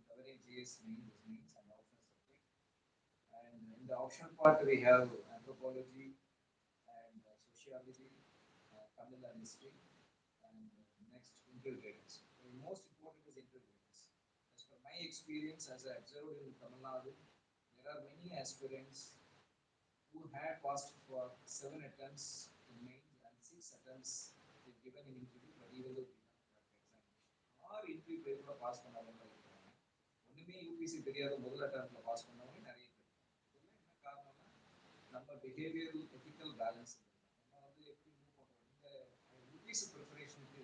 covering GS mains and optional subject. And in the optional part, we have anthropology and sociology, Tamil and history, and next intergraders. The most important is intergraders. As per my experience, as I observed in Tamil Nadu, there are many aspirants who had passed for 7 attempts in mains and 6 attempts they've given in interview, but even though did not crack the examination. Or interview paper pass பண்ணாதவங்க இருக்கிறாங்க. ஒண்ணுமே UPC தெரியாத முதல் அட்டம்ப்ட்ல pass பண்ணவங்க நிறைய பேர் இருக்காங்க. இதெல்லாம் என்ன காரணம்னா நம்ம பிஹேவியரல் எத்திக்கல் பேலன்ஸ் நம்ம வந்து எப்படி மூவ் பண்றோம். இந்த யூபிசி ப்ரிப்பரேஷனுக்கு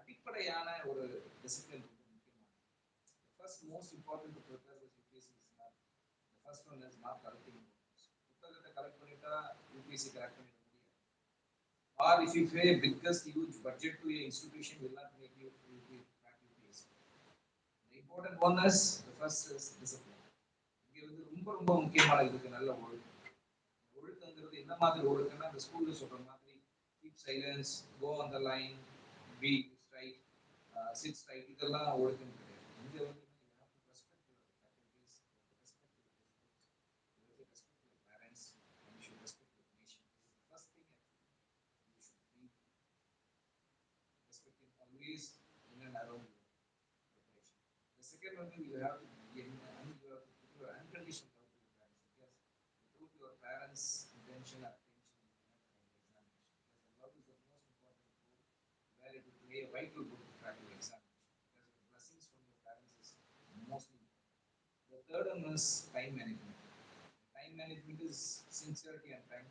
அடிப்படையான ஒரு டிசிப்ளின் ரொம்ப முக்கியமானது. The first most important to prepare this UPSC is not the first one is not collecting notes. புத்தகத்தை கலெக்ட் பண்ணிட்டா UPSC கரெக்ட் பண்ணிட முடியாது. Or if you pay biggest huge budget to a institution will not make you crack UPSC. The important one is the first is discipline. இங்க வந்து ரொம்ப ரொம்ப முக்கியமான இதுக்கு நல்ல ஒழுக்கம். ஒழுக்கங்கிறது என்ன மாதிரி ஒழுக்கம்னா அந்த ஸ்கூல்ல சொல்ற மாதிரி keep silence, go on the line, be straight, sit straight இதெல்லாம் ஒழுக்கம் கிடையாது. இங்க வந்து you have to respect your faculties, respect your teachers, you have to respect your parents, and you should respect your nation. This is the first thing actually you should be respecting always in and around your preparation. The second one is you have to be you have to put your unconditional love to your parents because without your parents' intention or attention you cannot crack the examination because the love is the most important role where it will play a vital role to crack your examination because the blessings from your parents is mostly important. The third one is time management. Time management is sincerity and time,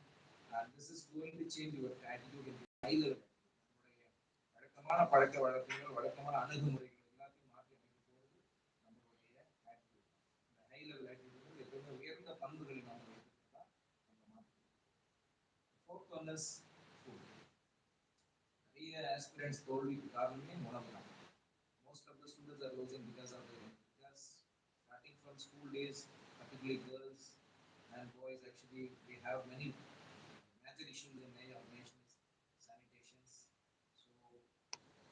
and this is going to change your attitude into high level attitude. நம்மளுடைய வழக்கமான பழக்க வழக்கங்கள் வழக்கமான அணுகுமுறைகள் எல்லாத்தையும் மாற்றி அமைக்க போகிறது நம்மளுடைய ஆட்டிடியூட். இந்த ஹை லெவல் ஆட்டிடியூட் எப்பவுமே உயர்ந்த பண்புகளை நாம் வைத்திருக்கிறதா நம்ம மாற்றுவோம். Fourth one is food. நிறைய ஆஸ்பிரண்ட்ஸ் தோல்விக்கு காரணமே உணவு தான். Most of the students are losing because of their because starting from school days, particularly girls and boys, actually we have many major issues in many organizations, sanitations. So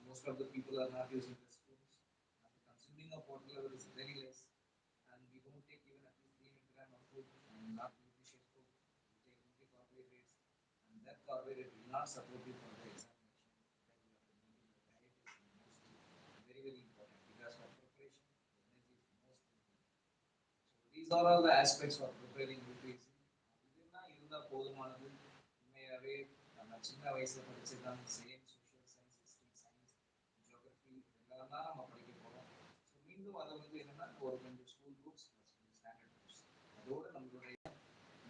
most of the people are not using restrooms, and the consuming of water level is very less, and we don't take even at least 300 gram of food and not nutritious food. We take only carbohydrates, and that carbohydrate will not support you for the examination. That you have to maintain the diet is mostly very very important because for preparation, the energy is most important. So these are all the aspects of preparing UPSC. இதெல்லாம் இருந்தால் போதுமானது. உண்மையாகவே நம்ம சின்ன வயசில் படிச்சதுதான் same social science, history, science, geography இதெல்லாம் தான் நம்ம படிக்க போகிறோம். ஸோ மீண்டும் அதை வந்து என்னென்னா ஒரு கொஞ்சம் ஸ்கூல் புக்ஸ் ப்ளஸ் கொஞ்சம் ஸ்டாண்டர்ட் புக்ஸ் அதோடு நம்மளுடைய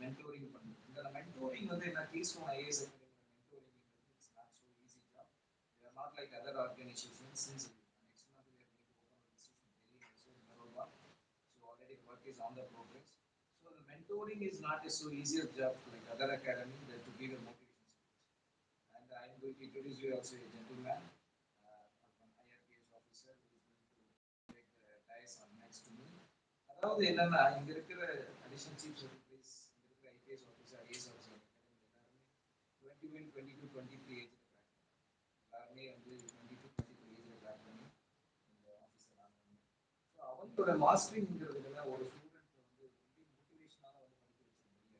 மென்டோரிங் பண்ணணும். இந்த மென்டோரிங் வந்து என்ன Keystone IAS Academy mentoring it's not so easy job. They are not like other organizations since next month we are going to open an institution in Delhi also in Baroda. So already the work is on the progress. So the mentoring is not a so easier job like other academy that to give a motivation speech. And I am going to introduce you also a gentleman, an IRPS officer who is going to take the dice on next to me. அதாவது என்னன்னா இங்க இருக்கிற additional chief secretaries இங்க இருக்கிற IPS officer IAS officer எல்லாருமே 21, 22, 23 ஏஜ்ல crack பண்ணாங்க. எல்லாருமே வந்து 22, 23 ஏஜ்ல கிராக் பண்ணி இந்த ஆஃபீஸர் ஆனாங்க. ஸோ அவங்களோட மாஸ்டரிங்கிறதுல ஒரு ஸ்டூடெண்ட் வந்து மோட்டிவேஷனால வந்து படிக்க வச்சிட முடியாது.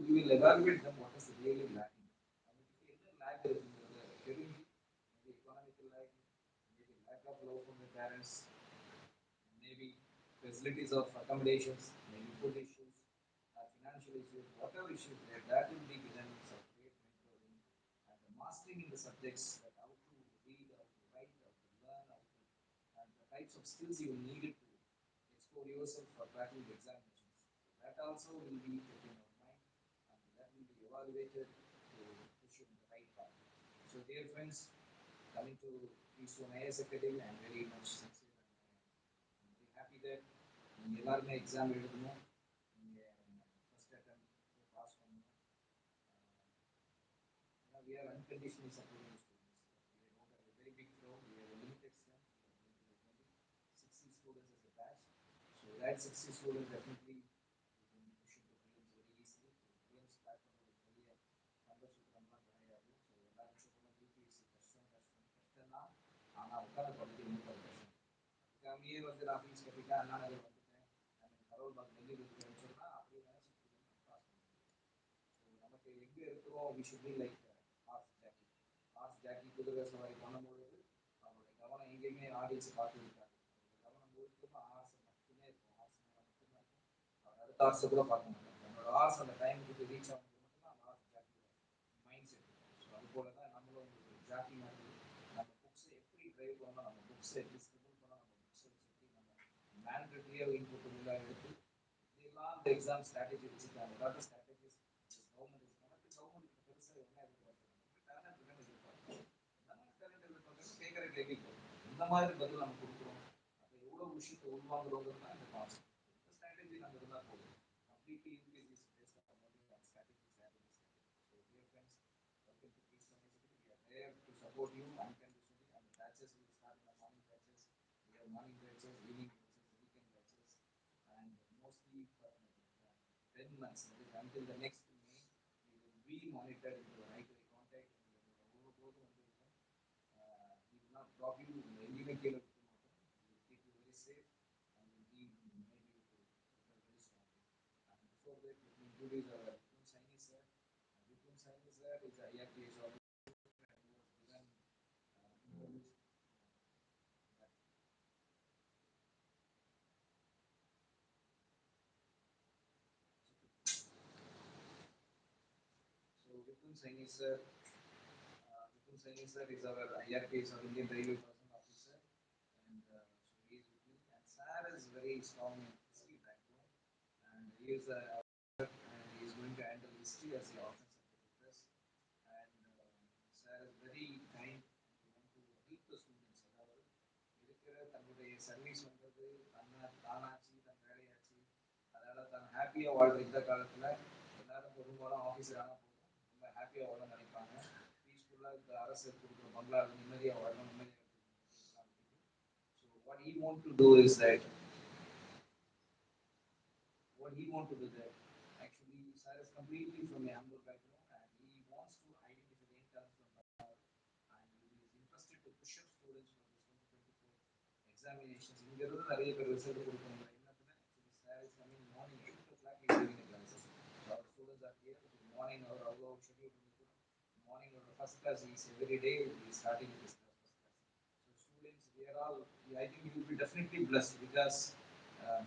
We will evaluate them what is really lacking. அவங்களுக்கு என்ன லேக் இருக்குங்கிறத தெரிஞ்சு maybe economical lag, maybe lack of love from the parents, maybe facilities of accommodations, maybe food issues, financial issues, whatever issues there, that will be given some great mentoring and the mastering in the subjects that how to read, how to write, how to learn, how to and the types of skills you need to explore yourself for cracking the examinations. So that also will be kept in our mind and that will be evaluated to push you in the right path. So dear friends, coming to Keystone IAS Academy, I am very much sincere and I am very happy that நீங்கள் எல்லாருமே exam எழுதணும். நீங்கள் first அட்டம் pass பண்ணணும். We are unconditionally supporting students. We don't have a very big crowd. We have a limited strength. We are going to only 60 students as a batch. So that 60 students definitely we can push into prelims very easily. Prelims crack பண்ணுறது பெரிய கண்ட சூத்திரம்லாம் கிடையாது. So எல்லாரும் சொல்லுவாங்க UPSC கஷ்டம் கஷ்டம் கஷ்டம் தான், ஆனால் உட்காந்து படிக்கிறது ரொம்ப கஷ்டம். அதுக்காக கம்மியே வந்து நான் ஃபீஸ் கட்டிட்டேன், அண்ணா நகர் வந்துட்டேன், கரோல் பாக் டெல்லியில் இருக்கிறேன்னு சொன்னால் அப்படியே நினச்சிட்டு நமக்கு எங்கே இருக்கிறோம் we should be like horse jockey குதிரை சவாரி பண்ணும்போது அவங்களுடைய கவனம் எங்கேயுமே ஆடியன்ஸை பார்த்து இருக்காங்க. கவனம் முழுக்கமாக ஹார்ஸை மட்டுமே இருக்கும், ஹார்ஸ் மேலே மட்டுமே இருக்கும். அவர் அடுத்த ஹார்ஸை கூட பார்க்க மாட்டாங்க. என்னோட ஹார்ஸ் அந்த டைமுக்கு ரீச் ஆகும்போது மட்டும்தான் அந்த ஹார்ஸ் ஜாக்கி மைண்ட் செட் இருக்கும். ஸோ அது போல தான் நம்மளும் ஒரு ஜாக்கி மாதிரி நம்ம புக்ஸை எப்படி ட்ரைவ் பண்ணணும், நம்ம புக்ஸை எப்படி ஸ்கிரிபிள் பண்ணணும், நம்ம புக்ஸை வச்சு எப்படி நம்ம மேண்டட்ரியாக இன்புட் எல்லாம் எடுத்து இதெல்லாம் அந்த எக்ஸாம் ஸ்ட்ராட்டஜி வச்சுருக்காங்க. அதாவது ஸ்ட்ராட்டஜிஸ் கவர்மெண்ட் நமக்கு கவர்மெண்ட் பெருசாக என்ன எதிர்பார்க்குறாங்க, டேலண்ட் எதிர்பார்க்குறோம். நம்ம டேலண்ட் எதிர்பார்க்குறது கேட்குற கேள்விக்கு இந்த மாதிரி பதில் நம்ம கொடுக்குறோம். அதை எவ்வளோ விஷயத்தை உள்வாங்குறோங்கிறது தான் இந்த கான்செப்ட். இந்த ஸ்ட்ராட்டஜி நம்ம இருந்தால் போதும். Completely UPSC based on only on strategy, strategy, strategy. So dear friends, welcome to Keystone IAS Academy. We are there to support you unconditionally, and the batches will start in the morning batches. We have morning batches, evening batches, weekend batches, and mostly for 10 months, that is until the next May, we will be monitored into eye-to-eye contact. We will not drop you in the individual. We will keep you very safe and will be maybe very strongly. And before that, let me introduce our Vikram Saini sir. Vikram Saini sir is a IRPS officer and he was given interviews. So Vikram Saini sir is our IRPS or Indian Railway Personnel Officer, and so he is with me. And Sir is very strong in history background, and he is and he is going to handle history as the option subject with us. And Sir is very kind. He want to help the students. அதாவது இருக்கிற தன்னுடைய service வந்தது தானாச்சு, தன் வேலையாச்சு, அதனால தான் ஹாப்பியாக வாழ்ற இந்த காலத்தில் எல்லாரும் பெரும்பாலும் ஆஃபீஸர் ஆனால் போதும் ரொம்ப ஹாப்பியாக வாழ நினைப்பாங்க. பீஸ்ஃபுல்லாக இந்த அரசு கொடுக்குற பங்களாவில் நிம்மதியாக வாழணும், நிம்மதியாக so what he want to do is that actually sir is completely from a humble background and he wants to identify the interns from Bangladesh and he is interested to push up students for this 2024 examinations. இங்க இருந்து நிறைய பேர் result கொடுக்கணும். என்னதுன்னா actually sir is coming morning 8 o'clock he is giving the classes. So our students are here morning or அவ்வளோ schedule morning or first class is every day he is starting this class first class. So students we are all I think he will be definitely blessed because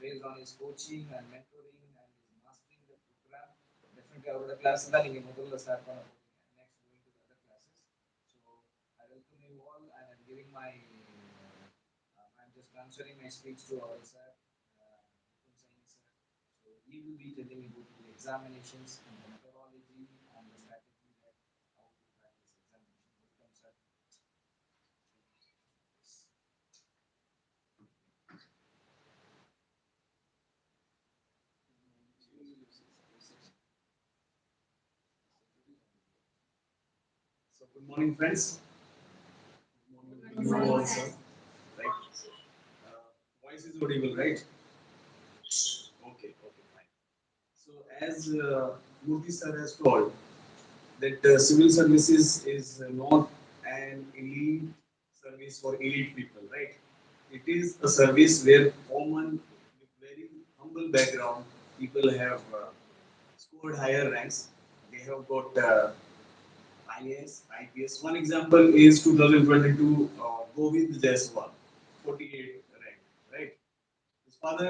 based on his coaching and mentoring and his mastering the program, definitely our class தான் நீங்க முதல்ல start பண்ண போறீங்க. Next going to the other classes. So I welcome you all and I'm giving my I'm just transferring my speech to our sir, Vikram Saini sir. So he will be telling about the examinations and the methodology and the strategy that how to crack this examination. Welcome sir. So good morning, friends. Good morning, you also, right? Voice is audible, right? Okay, fine. So as Murthy sir has told, that civil services is not an elite service for elite people, right? It is a service where common, with very humble background, people have scored higher ranks. They have got IAS, IPS. One example is 2022 Govind Jaiswal, 48 rank, right? His father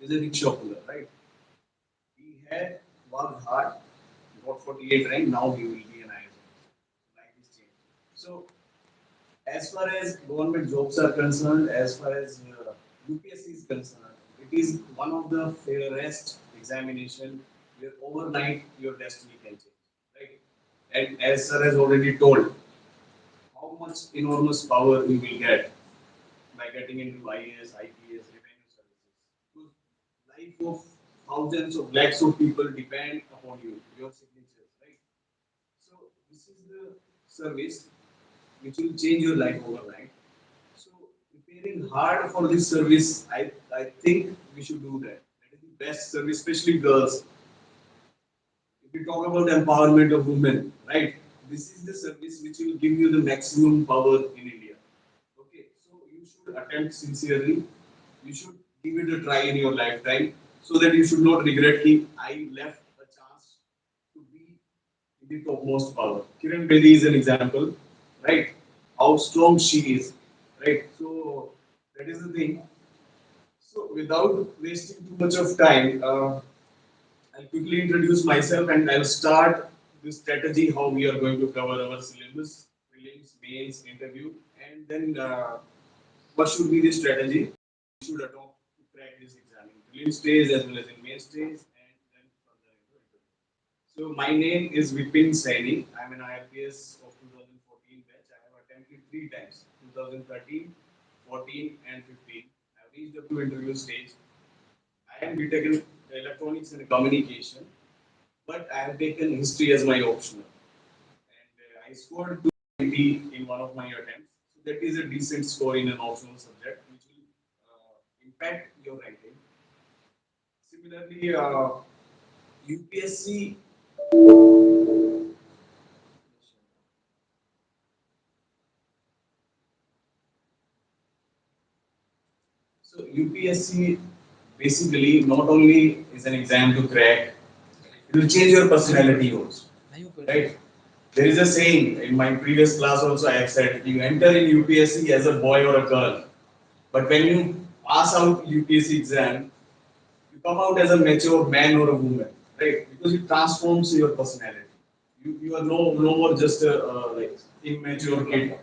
is a rickshaw puller, right? He had worked hard, got 48 rank, now he will be an IAS officer. Life is changed. So, as far as government jobs are concerned, as far as UPSC is concerned, it is one of the fairest examination where overnight your destiny can change, right? And as sir has already told, how much enormous power you will get by getting into IAS, IPS, revenue services. Because life of thousands of lakhs of people depend upon you, your signatures, right? So this is the service which will change your life overnight. So preparing hard for this service, I think we should do that. That is the best service, especially girls. If we talk about empowerment of women, right? This is the service which will give you the maximum power in India. Okay, so you should attempt sincerely. you should give it a try in your lifetime so that you should not regret it. I left a chance to be in the topmost power. Kiran Bedi is an example, right? How strong she is, right? So that is the thing. So without wasting too much of time, I'll quickly introduce myself and I'll start the strategy how we are going to cover our syllabus, prelims, mains, interview, and then what should be the strategy we should adopt to crack this exam in prelim stage as well as in main stage and then further into interview. So my name is Vipin Saini. I'm an IPS of 2014 batch. I have attempted three times, 2013, 14, and 15. I have reached up to interview stage. I am BTech in electronics and communication, but I have taken history as my optional. And I scored 290 in one of my attempts. So that is a decent score in an optional subject, which will impact your ranking. Similarly, UPSC. So UPSC basically not only is an exam to crack, it will change your personality also. Right? There is a saying in my previous class also I have said you enter in UPSC as a boy or a girl, but when you pass out UPSC exam, you come out as a mature man or a woman, right? Because it transforms your personality. You are no more just a like immature kid.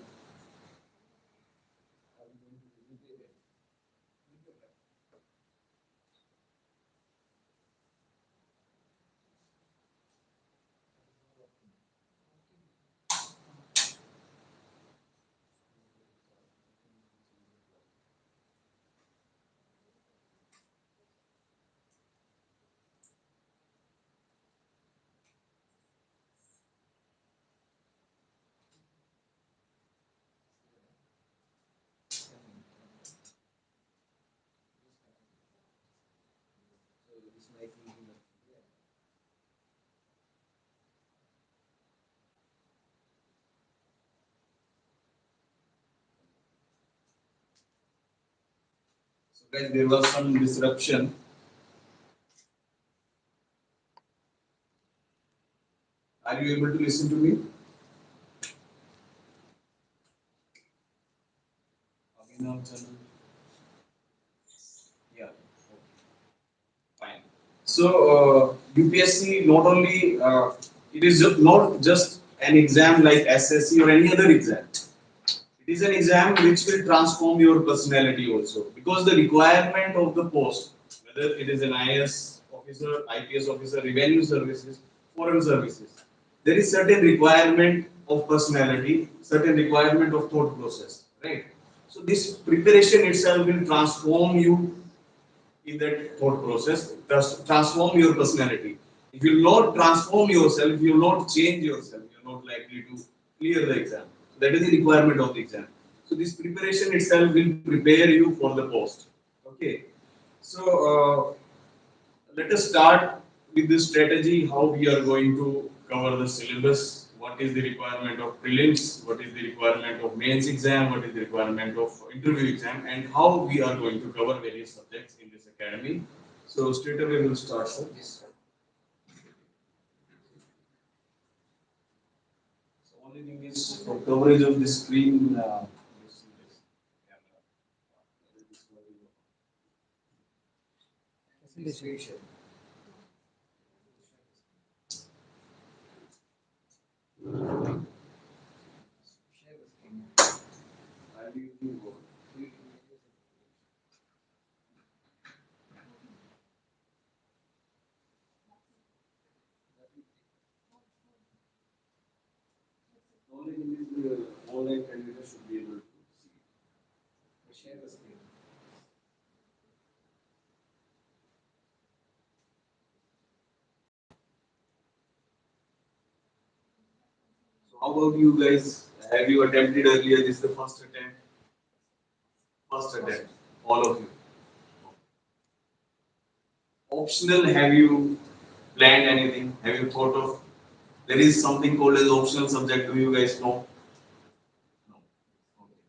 So guys, there was some disruption. Are you able to listen to me? Abhinav channel. Yeah. Fine. So UPSC not only it is not just an exam like SSC or any other exam. It is an exam which will transform your personality also because the requirement of the post, whether it is an IAS officer, IPS officer, revenue services, foreign services, there is certain requirement of personality, certain requirement of thought process, right? So this preparation itself will transform you in that thought process, transform your personality. If you will not transform yourself, if you will not change yourself, you are not likely to clear the exam. That is the requirement of the exam. So this preparation itself will prepare you for the post. Okay. So let us start with the strategy how we are going to cover the syllabus. What is the requirement of prelims? What is the requirement of mains exam? What is the requirement of interview exam? And how we are going to cover various subjects in this academy. So straight away we'll start. Sir. So only thing is for coverage of the screen. Presentation. Only thing is the online candidate should be able to see. Share the screen. So how about you guys? Have you attempted earlier? This is the first attempt. First attempt. All of you. Optional, have you planned anything? Have you thought of? There is something called as optional subject. Do you guys know? No. Okay.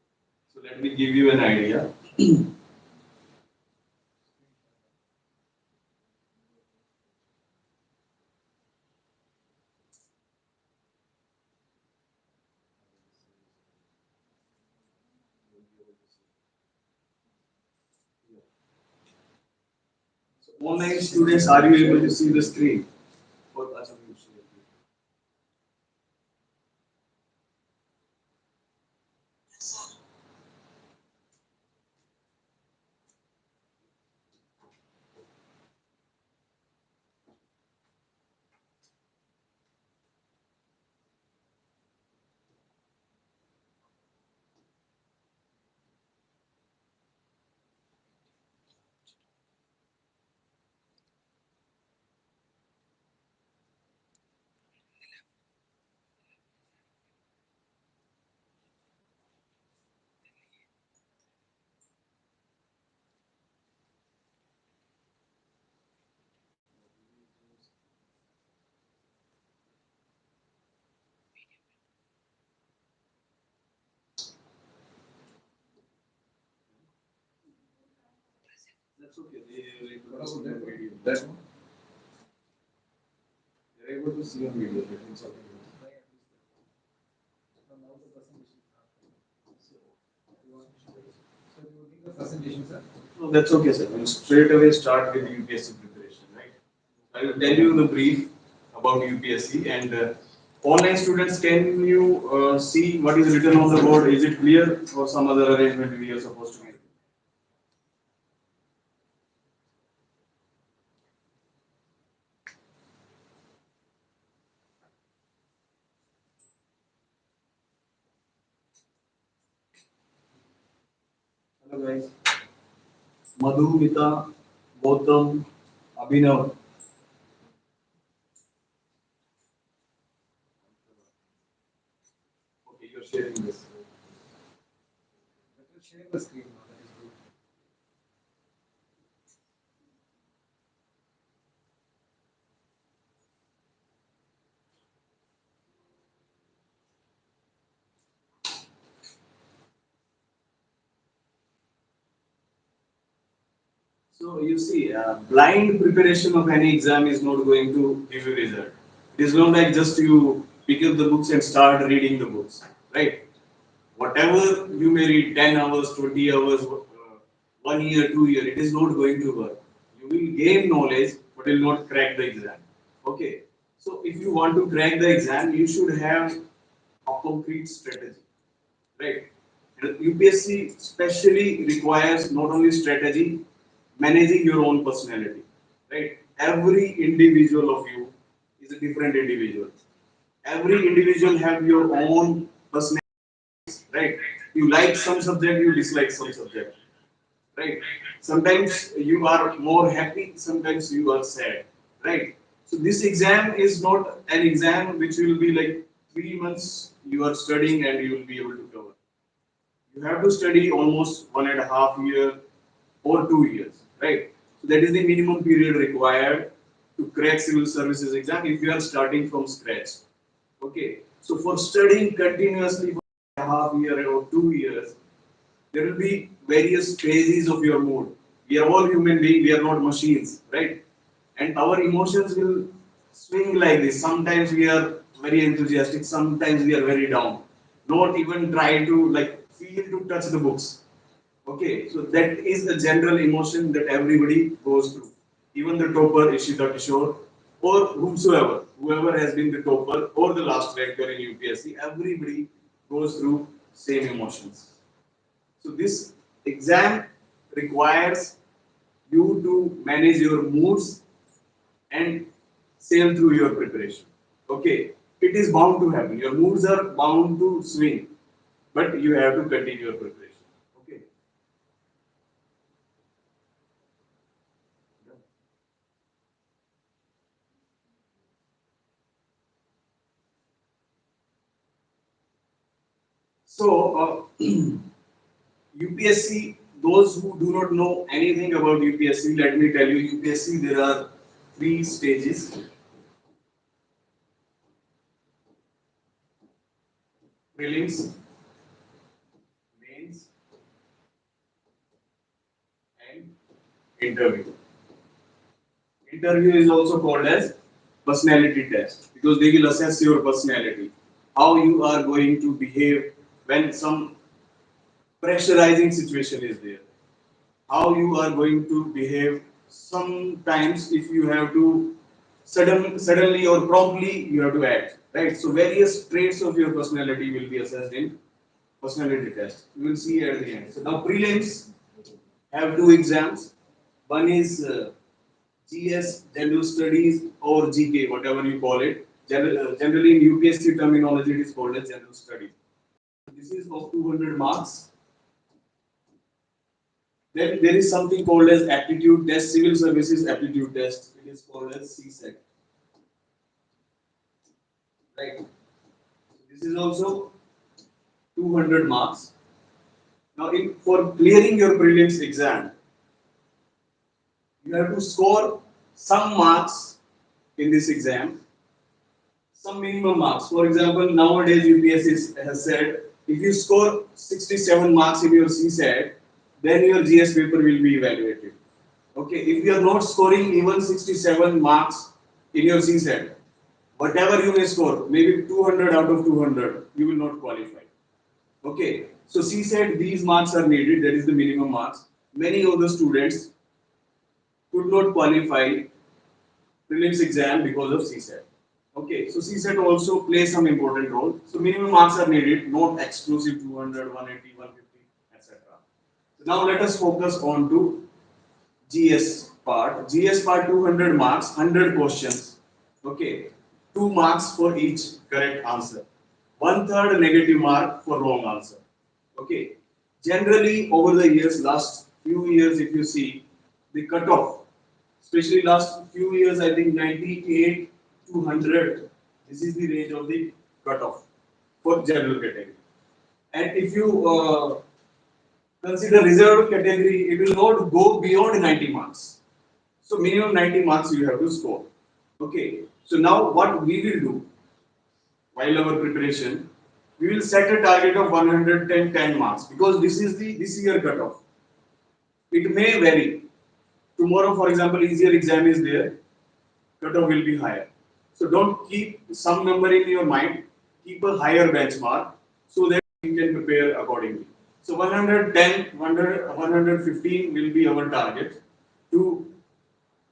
So let me give you an idea. So online students, are you able to see the screen? For that's okay. They are able to see on video. That one, they are able to see on video. That means okay. Now the presentation. So you will give the presentation, sir. No, that's okay, sir. We'll straight away start with UPSC preparation, right? I will tell you the brief about UPSC and online students. Can you see what is written on the board? Is it clear or some other arrangement we are supposed to make? Hello guys. Madhu, Mita, Gautam, Abhinav. Okay, you're sharing this. Let us share the screen now. That is good. So you see, blind preparation of any exam is not going to give you result. It is not like just you pick up the books and start reading the books, right? Whatever you may read 10 hours, 20 hours, 1 year, 2 year, it is not going to work. You will gain knowledge, but will not crack the exam. Okay. So if you want to crack the exam, you should have a concrete strategy, right? And UPSC specially requires not only strategy, managing your own personality, right? Every individual of you is a different individual. Every individual have your own personality, right? You like some subject, you dislike some subject, right? Sometimes you are more happy, sometimes you are sad, right? So this exam is not an exam which will be like 3 months you are studying and you will be able to cover. You have to study almost 1.5 year or 2 years, right? So that is the minimum period required to crack civil services exam if you are starting from scratch. Okay, so for studying continuously for a half year or 2 years, there will be various phases of your mood. We are all human beings, we are not machines, right? And our emotions will swing like this. Sometimes we are very enthusiastic, sometimes we are very down. Not even try to like feel to touch the books. Okay, so that is the general emotion that everybody goes through. Even the topper, Ishita Kishore, or whoever has been the topper or the last ranker in UPSC, everybody goes through same emotions. So this exam requires you to manage your moods and sail through your preparation. Okay, it is bound to happen. Your moods are bound to swing, but you have to continue your preparation. Okay. So UPSC, those who do not know anything about UPSC, let me tell you, UPSC there are three stages: prelims, mains, and interview. Interview is also called as personality test because they will assess your personality, how you are going to behave when some pressurizing situation is there. How you are going to behave. Sometimes if you have to suddenly or promptly you have to act, right? So various traits of your personality will be assessed in personality test. You will see at the end. So now prelims have two exams. One is GS, General Studies, or GK, whatever you call it. Generally in UPSC terminology, it is called as General Studies. This is of 200 marks. Then there is something called as aptitude test, civil services aptitude test. It is called as CSET. Right. This is also 200 marks. Now, for clearing your prelims exam, you have to score some marks in this exam, some minimum marks. For example, nowadays UPSC has said if you score 67 marks in your CSAT, then your GS paper will be evaluated. Okay, if you are not scoring even 67 marks in your CSAT, whatever you may score, maybe 200 out of 200, you will not qualify. Okay, so CSAT, these marks are needed, that is the minimum marks. Many of the students could not qualify prelims exam because of CSAT. Okay, so CSAT also plays some important role. So minimum marks are needed, not exclusive 200, 180, 150, etc. So now let us focus on to GS part. GS part 200 marks, 100 questions. Okay, 2 marks for each correct answer. One third negative mark for wrong answer. Okay, generally over the years, last few years, if you see the cutoff, especially last few years, I think 98 to 100. This is the range of the cutoff for general category. And if you consider reserved category, it will not go beyond 90 marks. So minimum 90 marks you have to score. Okay. So now what we will do while our preparation, we will set a target of 110 marks because this is the this year cutoff. It may vary. Tomorrow, for example, easier exam is there, cutoff will be higher. So don't keep some number in your mind. Keep a higher benchmark so that you can prepare accordingly. So 110, 115 will be our target to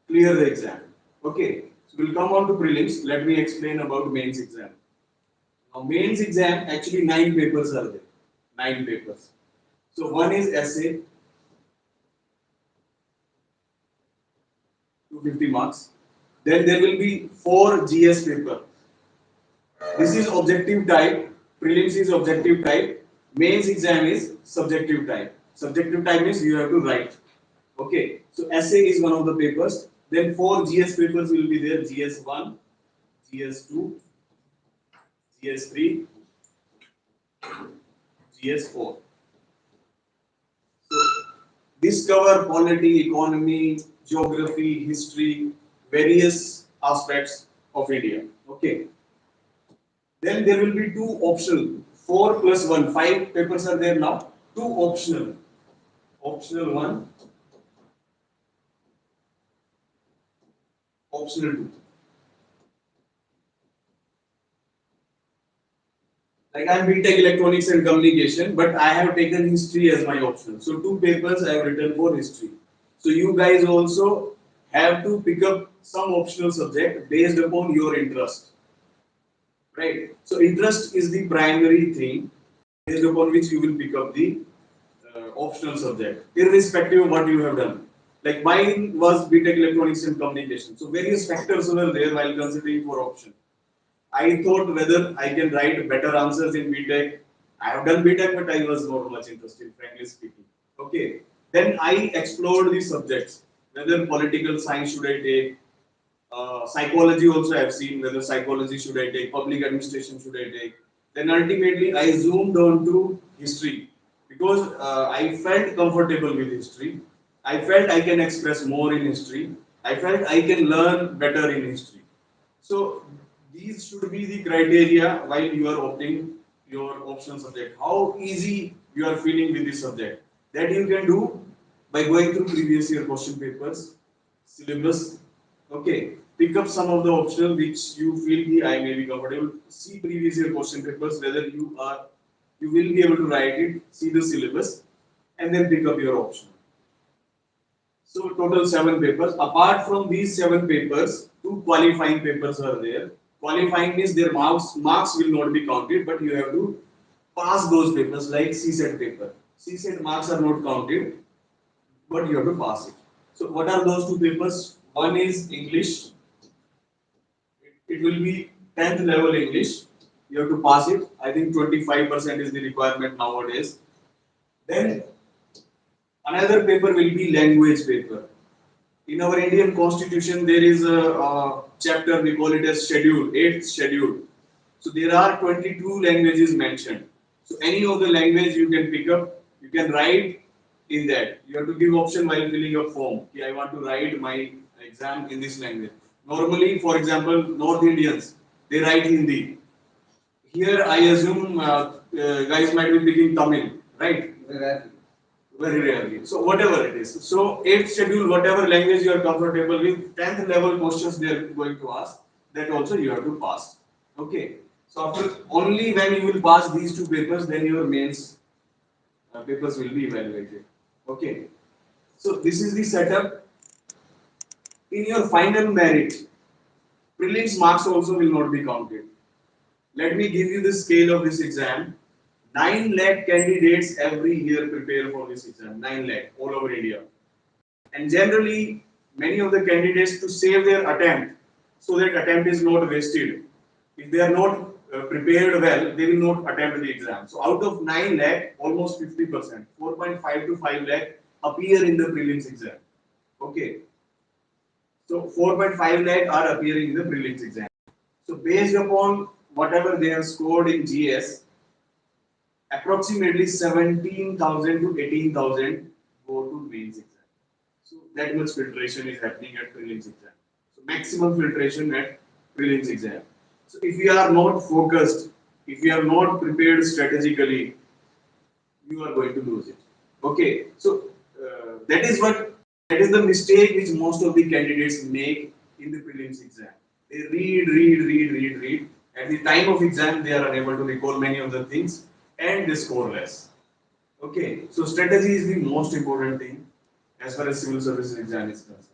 clear the exam. Okay, so we'll come on to prelims. Let me explain about mains exam. Now, mains exam actually 9 papers are there. 9 papers. So one is essay, 250 marks. Then there will be 4 GS paper. This is objective type. Prelims is objective type. Mains exam is subjective type. Subjective type means you have to write. Okay. So essay is one of the papers. Then 4 GS papers will be there. GS1, GS2, GS3, GS4. So this cover polity, economy, geography, history, various aspects of India. Okay. Then there will be 2 optional. 4 plus 1, 5 papers are there now. 2 optional. Optional 1, optional 2. Like I am BTech Electronics and Communication, but I have taken history as my option. So 2 papers I have written for history. So you guys also have to pick up some optional subject based upon your interest. Right? So interest is the primary thing based upon which you will pick up the optional subject, irrespective of what you have done. Like mine was BTech Electronics and Communication. So various factors were there while considering for option. I thought whether I can write better answers in BTech. I have done BTech, but I was not much interested, frankly speaking. Okay. Then I explored the subjects. Whether political science should I take, psychology also I have seen whether psychology should I take, public administration should I take. Then ultimately I zoomed on to history because I felt comfortable with history. I felt I can express more in history. I felt I can learn better in history. So these should be the criteria while you are opting your optional subject. How easy you are feeling with this subject. That you can do by going through previous year question papers, syllabus. Okay, pick up some of the optional which you feel the I may be comfortable. See previous year question papers whether you are You will be able to write it, see the syllabus, and then pick up your option. So total 7 papers. Apart from these 7 papers, 2 qualifying papers are there. Qualifying means their marks will not be counted, but you have to pass those papers like CSET paper. CSET marks are not counted, but you have to pass it. So what are those 2 papers? One is English. It will be 10th level English. You have to pass it. I think 25% is the requirement nowadays. Then another paper will be language paper. In our Indian constitution, there is a chapter, we call it as schedule, 8th schedule. So there are 22 languages mentioned. So any of the language you can pick up, you can write in that. You have to give option while filling a form. Okay, I want to write my exam in this language. Normally, for example, North Indians, they write Hindi. Here, I assume guys might be picking Tamil, right? Rarely. Very rarely. So whatever it is. So 8th schedule, whatever language you are comfortable with, 10th level questions they are going to ask, that also you have to pass. Okay. So after only when you will pass these 2 papers, then your mains papers will be evaluated. Okay. So this is the setup. In your final merit, prelims marks also will not be counted. Let me give you the scale of this exam. 9 lakh candidates every year prepare for this exam. 9 lakh all over India. And generally, many of the candidates to save their attempt so that attempt is not wasted. If they are not prepared well, they will not attempt the exam. So out of 9 lakh, almost 50%, 4.5 to 5 lakh appear in the prelims exam. Okay. So 4.5 lakh are appearing in the prelims exam. So based upon whatever they have scored in GS, approximately 17,000 to 18,000 go to mains exam. So that much filtration is happening at prelims exam. So maximum filtration at prelims exam. So if we are not focused, if we are not prepared strategically, you are going to lose it. Okay. So that is the mistake which most of the candidates make in the prelims exam. They read. At the time of exam, they are unable to recall many of the things and they score less. Okay, so strategy is the most important thing as far as civil services exam is concerned.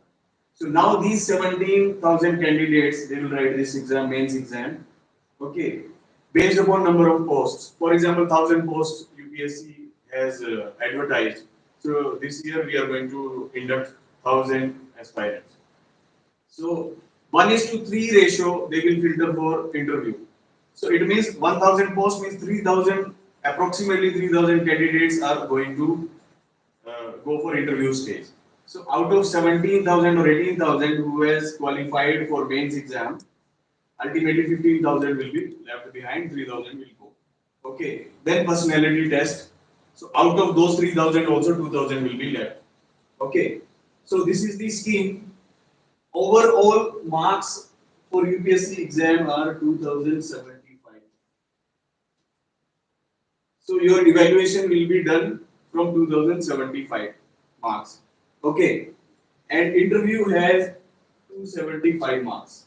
So now these 17,000 candidates, they will write this exam, mains exam. Okay, based upon number of posts. For example, 1,000 posts UPSC has advertised. So this year we are going to induct 1,000 aspirants. So 1:3 ratio they will filter for interview. So it means 1,000 posts means 3,000, approximately 3,000 candidates are going to go for interview stage. So out of 17,000 or 18,000 who has qualified for mains exam, ultimately 15,000 will be left behind, 3,000 will go. Okay, then personality test. So out of those 3,000 also 2,000 will be left. Okay, so this is the scheme. Overall marks for UPSC exam are 2075. So your evaluation will be done from 2075 marks. Okay. And interview has 275 marks.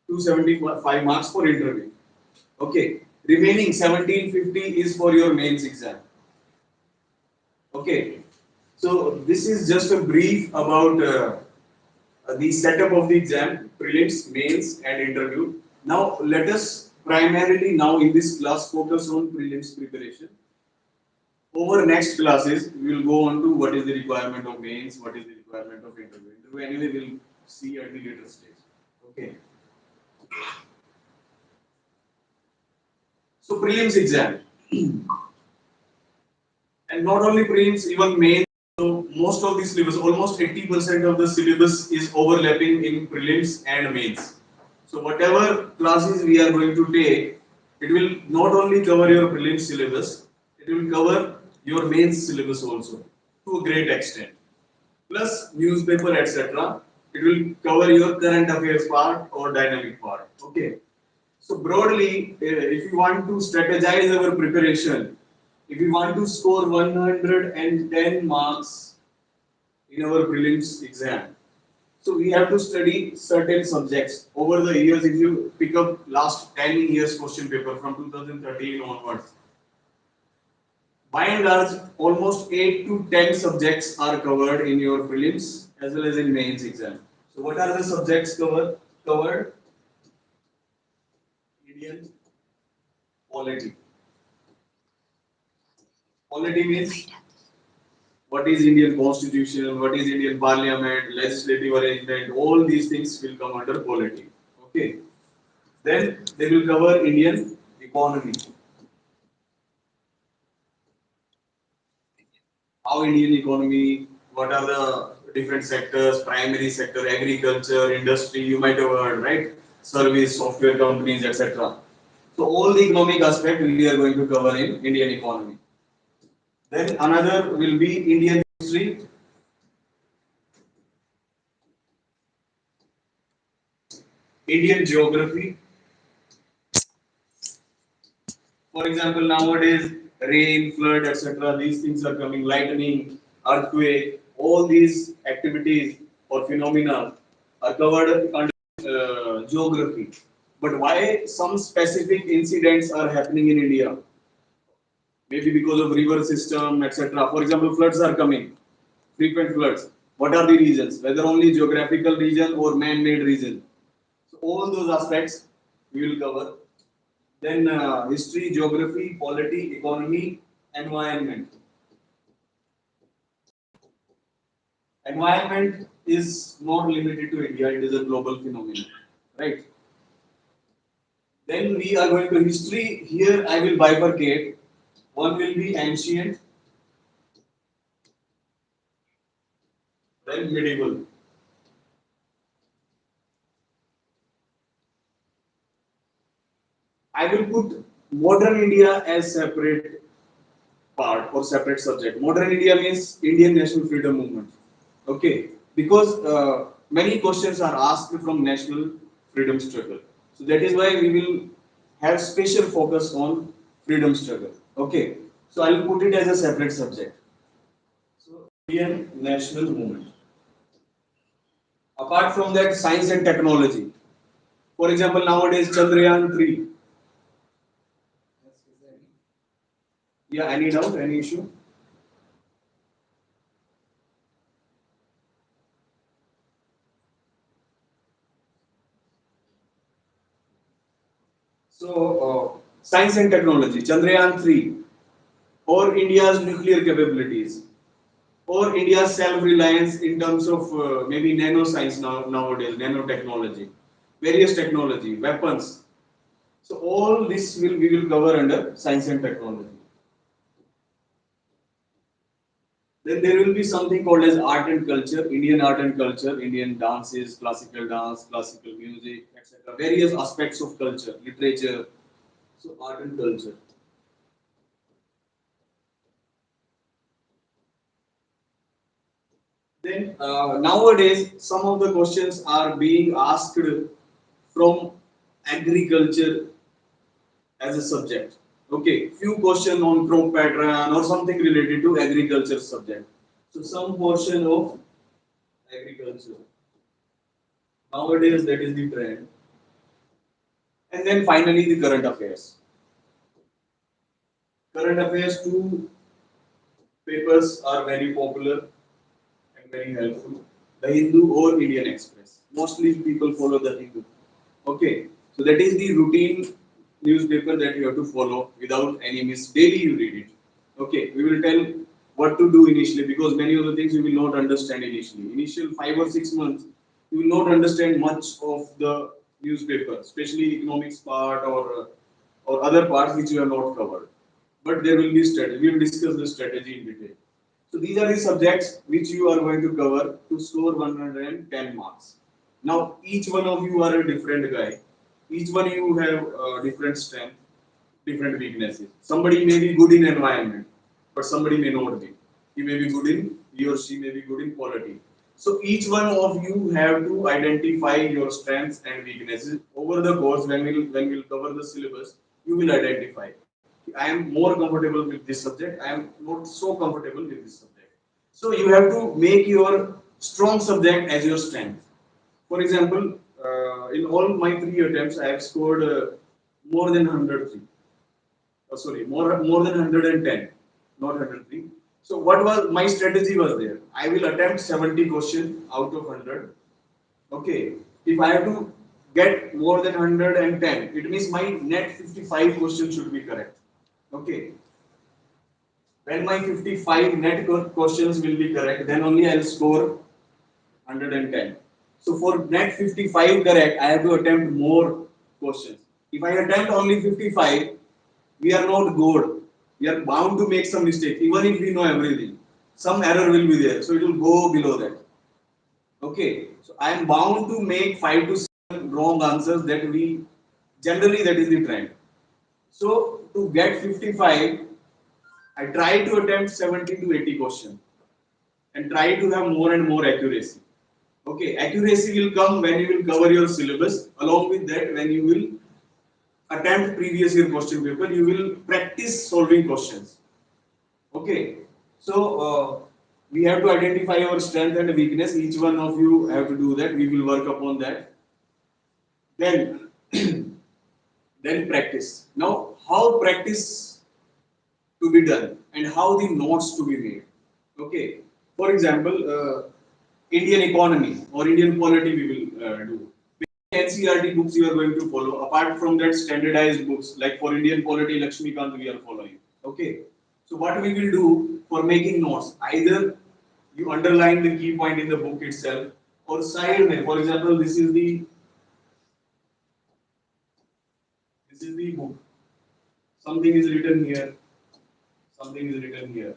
275 marks for interview. Okay. Remaining 1750 is for your mains exam. Okay. So this is just a brief about the setup of the exam, prelims, mains, and interview. Now let us primarily now in this class focus on prelims preparation. Over next classes, we will go on to what is the requirement of mains, what is the requirement of interview. Interview anyway we'll see at the later stage. Okay. So prelims exam, and not only prelims, even mains. So most of the syllabus, almost 80% of the syllabus is overlapping in prelims and mains. So whatever classes we are going to take, it will not only cover your prelims syllabus, it will cover your mains syllabus also to a great extent. Plus newspaper, etc. It will cover your current affairs part or dynamic part. Okay. So broadly, if you want to strategize our preparation, if you want to score 110 marks in our prelims exam, So we have to study certain subjects over the years. If you pick up last 10 years question paper from 2013 onwards, by and large, almost 8 to 10 subjects are covered in your prelims as well as in mains exam. So what are the subjects covered? Indian polity. Polity means what is Indian constitution, what is Indian parliament, legislative arrangement, all these things will come under polity. Okay. Then they will cover Indian economy. How Indian economy, what are the different sectors, primary sector, agriculture, industry, you might have heard, right? Service, software companies, etc. So all the economic aspect we are going to cover in Indian economy. Then another will be Indian history, Indian geography. For example, nowadays rain, flood, etc. These things are coming, lightning, earthquake. All these activities or phenomena are covered under geography. But why some specific incidents are happening in India? Maybe because of river system, etc. For example, floods are coming, frequent floods. What are the reasons? Whether only geographical region or man-made region. So all those aspects we will cover. Then history, geography, polity, economy, environment. Environment is not limited to India; it is a global phenomenon, right? Then we are going to history. Here I will bifurcate. One will be ancient, then medieval. I will put modern India as separate part or separate subject. Modern India means Indian national freedom movement. Okay, because many questions are asked from national freedom struggle. So that is why we will have special focus on freedom struggle. Okay, so I will put it as a separate subject. So Indian national movement. Apart from that, science and technology. For example, nowadays Chandrayaan 3. Yes, is there any? Yeah, any doubt, any issue? So, science and technology, Chandrayaan 3, or India's nuclear capabilities, or India's self-reliance in terms of maybe nanoscience nowadays, nanotechnology, various technology, weapons. So all this will we will cover under science and technology. Then there will be something called as art and culture, Indian art and culture, Indian dances, classical dance, classical music, etc. Various aspects of culture, literature. So art and culture. Then nowadays, some of the questions are being asked from agriculture as a subject. Okay, few question on crop pattern or something related to agriculture subject. So some portion of agriculture. Nowadays, that is the trend. And then finally, the current affairs. Current affairs two papers are very popular and very helpful. The Hindu or Indian Express. Mostly people follow the Hindu. Okay, so that is the routine newspaper that you have to follow without any miss. Daily you read it. Okay, we will tell what to do initially because many of the things you will not understand initially. Initial 5 or 6 months, you will not understand much of the newspaper, especially economics part or other parts which you have not covered. But there will be strategy. We will discuss the strategy in detail. So these are the subjects which you are going to cover to score 110 marks. Now each one of you are a different guy. Each one you have different strength, different weaknesses. Somebody may be good in environment, but somebody may not be. He may be good in, he or she may be good in quality. So each one of you have to identify your strengths and weaknesses over the course. When we'll cover the syllabus, you will identify. I am more comfortable with this subject. I am not so comfortable with this subject. So you have to make your strong subject as your strength. For example, in all my three attempts, I have scored more than 103. Sorry, more than 110, not 103. So what was my strategy was there? I will attempt 70 questions out of 100. Okay, if I have to get more than 110, it means my net 55 questions should be correct. Okay, when my 55 net questions will be correct, then only I'll score 110. So for net 55 correct, I have to attempt more questions. If I attempt only 55, we are not good. We are bound to make some mistake, even if we know everything. Some error will be there, so it will go below that. Okay, so I am bound to make 5 to 7 wrong answers that we generally that is the trend. So to get 55, I try to attempt 70 to 80 questions and try to have more and more accuracy. Okay, accuracy will come when you will cover your syllabus. Along with that, when you will attempt previous year question paper, you will practice solving questions. Okay, so we have to identify our strength and weakness. Each one of you have to do that. We will work upon that. Then, then practice. Now, how practice to be done and how the notes to be made. Okay, for example, Indian economy or Indian polity we will do. NCRT books you are going to follow. Apart from that, standardized books like for Indian polity, Lakshmikant we are following. Okay. So what we will do for making notes, either you underline the key point in the book itself, or side mein. For example, this is the book. Something is written here. Something is written here.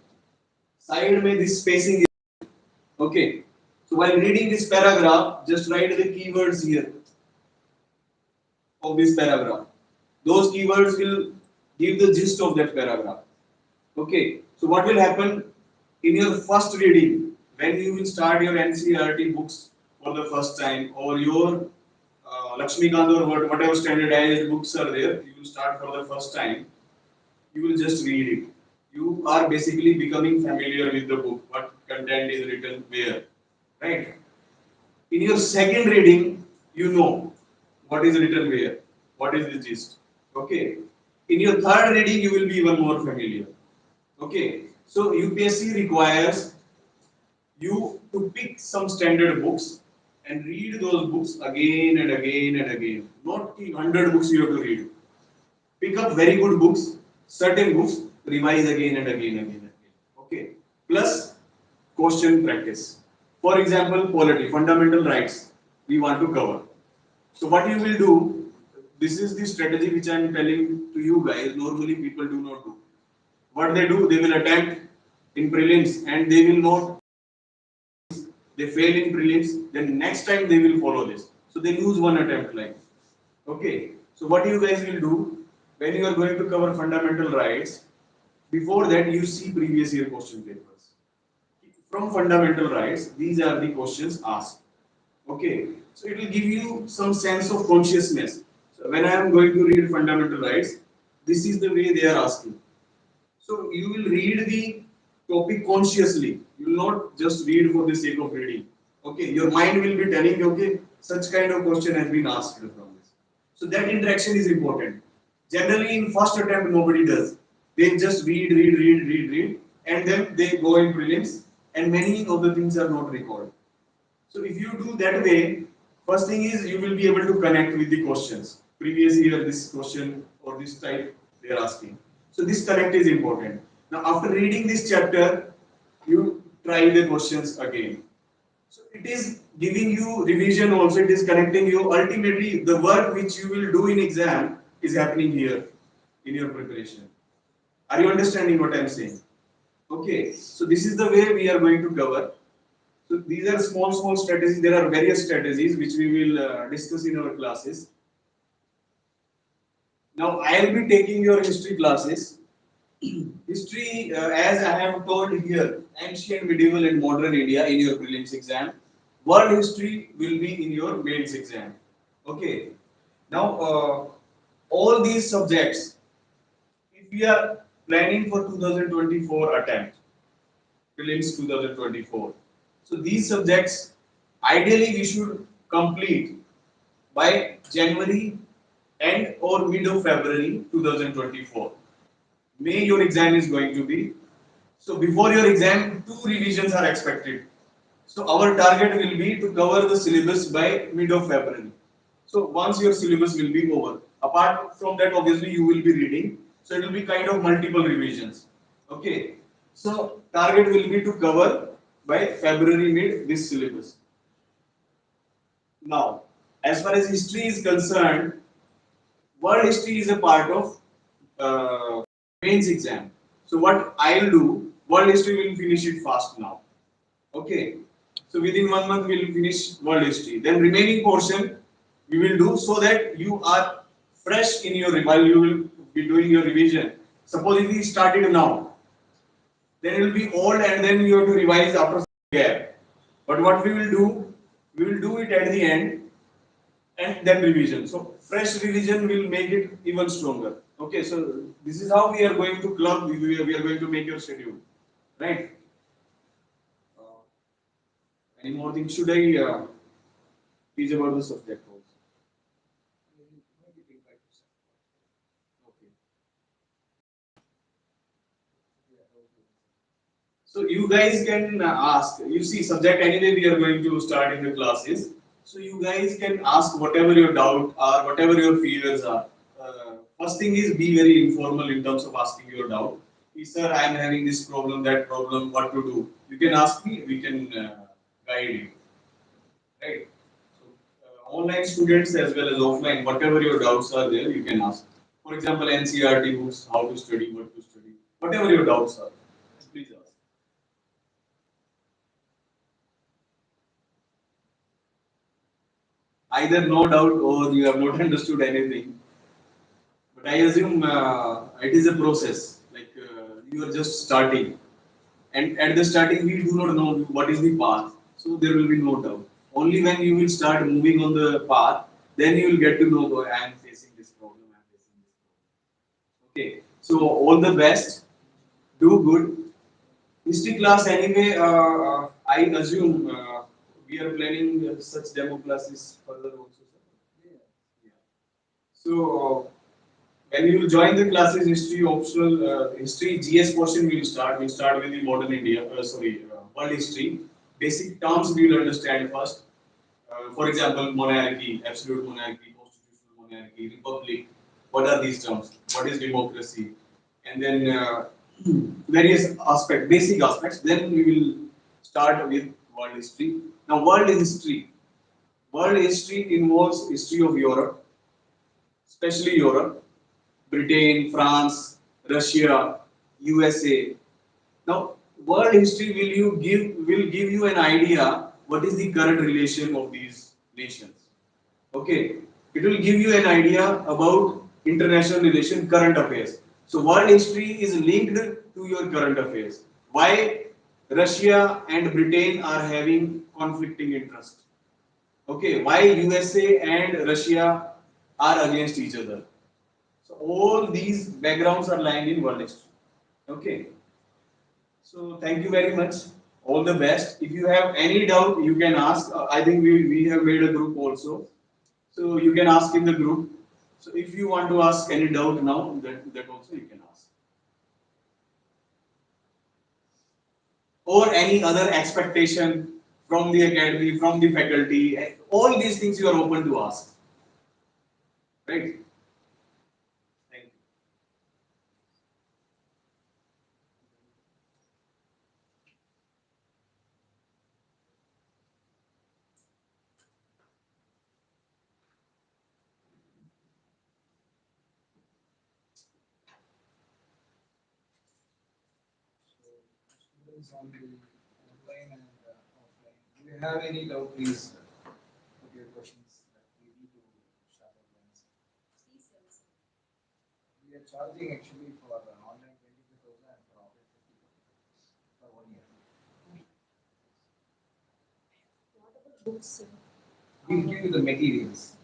Side mein this spacing is okay. So while reading this paragraph, just write the keywords here of this paragraph. Those keywords will give the gist of that paragraph. Okay, so what will happen in your first reading when you will start your NCRT books for the first time or your Lakshmikant or whatever standardized books are there, you will start for the first time. You will just read it. You are basically becoming familiar with the book, what content is written where, right? In your second reading, you know what is written where, what is the gist. Okay. In your third reading, you will be even more familiar. Okay. So UPSC requires you to pick some standard books and read those books again and again and again. Not 100 books you have to read. Pick up very good books, certain books, revise again and again and again. Okay. Plus question practice. For example, polity, fundamental rights, we want to cover. So what you will do, this is the strategy which I am telling to you guys, normally people do not do. What they do, they will attempt in prelims and they will not, they fail in prelims, then next time they will follow this. So they lose one attempt like. Okay, so what you guys will do, when you are going to cover fundamental rights, before that you see previous year question papers. From fundamental rights, these are the questions asked. Okay, so it will give you some sense of consciousness. So when I am going to read fundamental rights, this is the way they are asking. So you will read the topic consciously. You will not just read for the sake of reading. Okay, your mind will be telling you, okay, such kind of question has been asked from this. So that interaction is important. Generally, in first attempt, nobody does. They just read, and then they go in prelims, and many of the things are not recorded. So if you do that way, first thing is you will be able to connect with the questions. Previous year, this question or this type they are asking. So this connect is important. Now after reading this chapter, you try the questions again. So it is giving you revision also, it is connecting you. Ultimately, the work which you will do in exam is happening here in your preparation. Are you understanding what I am saying? Okay, so this is the way we are going to cover. So these are small strategies. There are various strategies which we will discuss in our classes. Now I will be taking your history classes. History, as I have told here, ancient, medieval, and modern India in your prelims exam. World history will be in your mains exam. Okay. Now, all these subjects, if we are planning for 2024 attempt, prelims 2024. So these subjects, ideally we should complete by January end or mid of February 2024. May your exam is going to be. So before your exam, two revisions are expected. So our target will be to cover the syllabus by mid of February. So once your syllabus will be over, apart from that, obviously you will be reading. So it will be kind of multiple revisions. Okay. So target will be to cover by February mid this syllabus. Now, as far as history is concerned, world history is a part of mains exam. So what I'll do, world history will finish it fast now. Okay. So within 1 month we will finish world history. Then remaining portion we will do so that you are fresh in your while you will be doing your revision. Suppose if we started now, then it will be old and then you have to revise after some gap. But what we will do it at the end and then revision. So fresh revision will make it even stronger. Okay, so this is how we are going to club. We are going to make your schedule, right? Uh, any more things should I teach about the subject also? Maybe take back to some. Okay. So you guys can ask. You see, subject anyway we are going to start in the classes. So you guys can ask whatever your doubt are, whatever your fears are. First thing is be very informal in terms of asking your doubt. Sir, I am having this problem, that problem, what to do? You can ask me. We can guide you. Right. So online students as well as offline, whatever your doubts are there, you can ask. For example, NCRT books, how to study, what to study, whatever your doubts are, please ask. Either no doubt or you have not understood anything. But I assume it is a process. Like you are just starting, and at the starting we do not know what is the path, so there will be no doubt. Only when you will start moving on the path, then you will get to know. Oh, I am facing this problem. I am facing this problem. Okay. So all the best. Do good. History class anyway. I assume we are planning such demo classes further also, sir. Yeah. Yeah. So when you will join the classes, history optional, history GS portion will start. We'll start with the modern India, world history. Basic terms we will understand first. For example, monarchy, absolute monarchy, constitutional monarchy, republic. What are these terms? What is democracy? And then various aspects, basic aspects. Then we will start with world history. Now, world history. World history involves history of Europe, especially Europe, Britain, France, Russia, USA. Now, world history will give you an idea what is the current relation of these nations. Okay, it will give you an idea about international relation, current affairs. So, world history is linked to your current affairs. Why Russia and Britain are having conflicting interest? Okay, why USA and Russia are against each other? So all these backgrounds are lying in world history. Okay. So thank you very much. All the best. If you have any doubt, you can ask. I think we have made a group also. So you can ask in the group. So if you want to ask any doubt now, that also you can ask. Or any other expectation from the academy, from the faculty. All these things you are open to ask. Right? Thank you. So students on the online and offline, do you have any doubt, please put your questions that we need to start our answer. We are charging actually for online 25,000 and for offline 50,000 for 1 year. Books. We'll give you the materials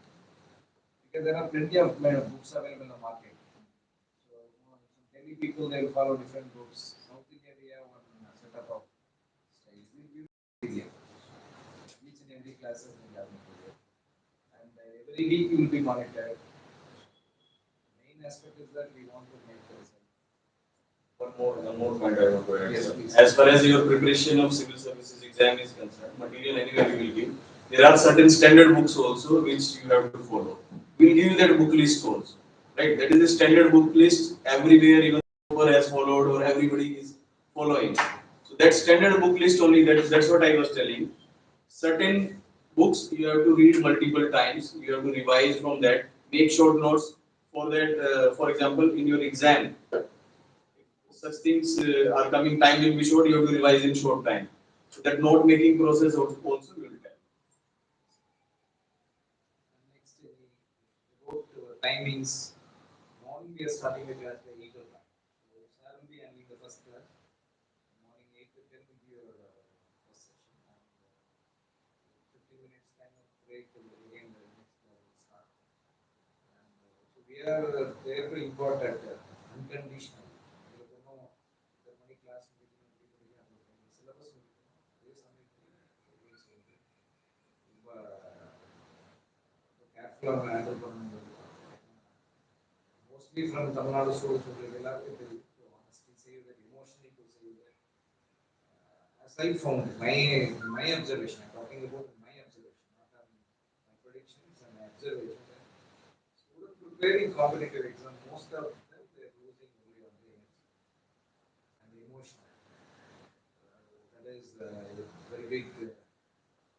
because there are plenty of books available in the market. So some Delhi people they will follow different books. South India we have one setup of styles. We give material. Each and every classes will have material. Every week you will be monitored. Main aspect is that we want to make the result. One more point I want to add. Yes, Sir. please. As far as your preparation of civil services exam is concerned, material anyway we will give. There are certain standard books also which you have to follow. We will give you that book list also. Right? That is a standard book list everywhere, even over has followed or everybody is following. So that standard book list only, that's what I was telling. Certain books you have to read multiple times, you have to revise from that, make short notes for that, for example, in your exam such things are coming, time will be short, you have to revise in short time. So that note making process also will help. Next, about timings. Morning we are starting the class by 8 o'clock. So sir will be handling the first class. Morning 8 to 10 will be your first session. And 15 minutes kind of break to again the next class will start. And so we are there to import that unconditional. You know, the money class will be syllabus will be அதே சமயத்தில் ரொம்ப கேர்ஃபுல்லாக handle பண்ணணும். Mostly from Tamil Nadu schools, எல்லாருக்கும் தெரியும். To honestly say that, emotionally to say that, aside from my observation, I'm talking about my observation, not my predictions and my observation. That students preparing competitive exam, most of them they're losing only on the energy and the emotion. That is a very big,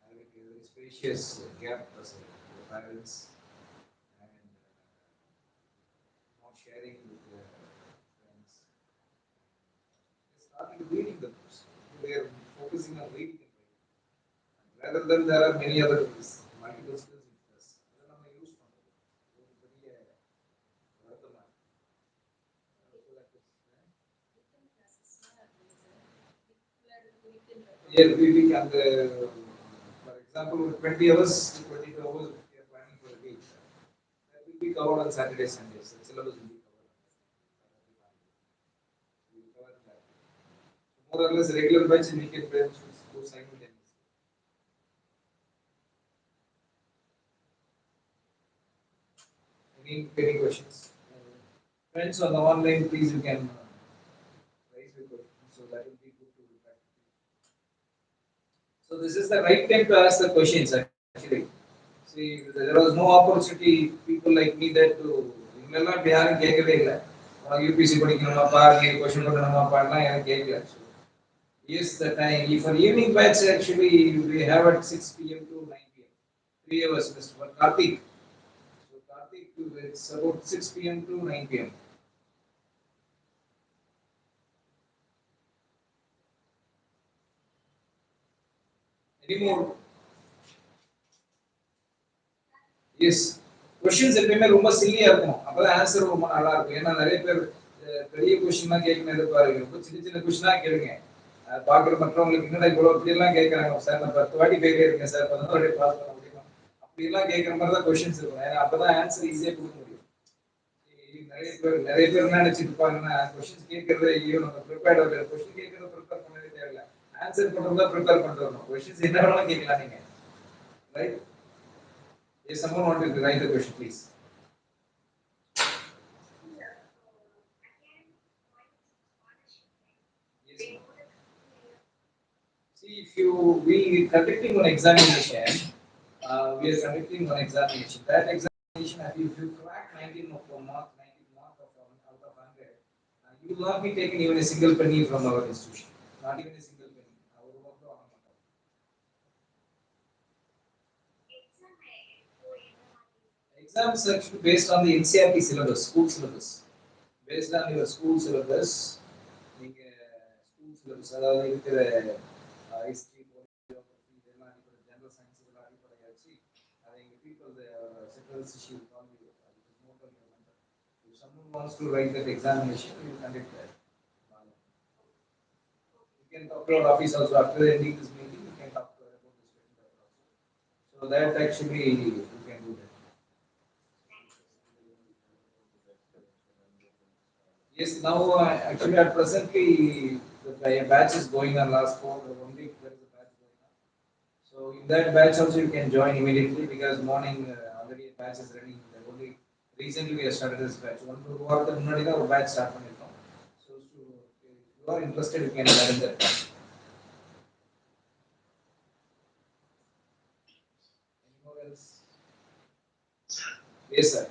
having a very spacious gap between the parents and not sharing with their friends. They started reading the books. They are focusing on reading and writing. Rather than there are many other multiple skills in this. அதை நம்ம use பண்ணுறது ஒரு பெரிய வருத்தமாக இருக்கு. So that is, yeah, we can for example, 20 hours, 22 hours we are planning for a week. That will be covered on Saturday, Sundays. The syllabus will be covered on Saturday. We will cover that. So more or less regular batch and weekend batch will go simultaneously. Any questions? Friends on the online, please you can raise your questions. So that will be good to look at. So this is the right time to ask the questions actually. See, there was no opportunity, people like me that to இவங்களெல்லாம் இப்படி யாரும் கேட்கவே இல்லை. UPC படிக்கணுமாப்பா, நீ question பண்ணணுமாப்பாலாம் எனக்கு கேட்கல. Yes, the time. For evening batch, actually, we have at 6 p.m. to 9 p.m. 3 hours, Mr. Karthik. So, Karthik, it's about 6 p.m. to 9 p.m. Any more? Yes. Questions எப்பயுமே ரொம்ப சில்லியா இருக்கும். அப்பதான் ஆன்சர் ரொம்ப நல்லா இருக்கும். ஏன்னா நிறைய பேர் பெரிய கொஸ்டின்லாம் கேட்கணும் எதிர்பார்க்குறீங்க. ரொம்ப சின்ன சின்ன கொஸ்டினா கேளுங்க. பார்க்குற மற்றவங்களுக்கு என்னடா இவ்வளோ இப்படியெல்லாம் கேட்குறாங்க சார், நான் 10 வாட்டி ஃபெயிலே இருக்கேன் சார், 11 வாட்டி பாஸ் பண்ண முடியுமா, அப்படிலாம் கேட்குற மாதிரி தான் கொஸ்டின்ஸ் இருக்கும். ஏன்னா அப்பதான் ஆன்சர் ஈஸியாக கொடுக்க முடியும். நிறைய பேர் என்ன நினைச்சிட்டு இருப்பாங்கன்னா, கொஸ்டின்ஸ் கேட்கறது ஐயோ நம்ம ப்ரிப்பேர்ட் ஆகல, கொஸ்டின் கேட்கறது ப்ரிப்பேர் பண்ணவே தேவையில்லை, ஆன்சர் பண்ணுறதா ப்ரிப்பேர் பண்ணுறோம். கொஸ்டின்ஸ் என்ன வேணாலும் கேட்கலாம் நீங்க, right? Yes, someone wanted to write the question, please. Yes. See, if you we conducting one examination, we are conducting one examination. That examination, if you crack 19 of mark, 19 mark of out of 100, you will not be taken even a single penny from our institution. Not even a single penny. Our work on exams are actually based on the NCRT syllabus, school syllabus. Based on your school syllabus, நீங்க school syllabus அதாவது இருக்கிற history, geography இதெல்லாம் அடிப்படை, general science இதெல்லாம் அடிப்படையாக வச்சு அதை எங்கள் people central issue call motel member. If someone wants to write that examination, we will conduct that. You can talk to our office also after ending this meeting. You can talk to about this question paper also. So that actually you can do that. Yes, now actually at presently the batch is going on last 1 week. There is a batch going on. So in that batch also you can join immediately because morning already a batch is running. Only recently we have started this batch. One to வாரத்துக்கு முன்னாடி தான் ஒரு batch start பண்ணிருக்கோம். So if you are interested, you can learn that batch. Anyone else? Yes, sir.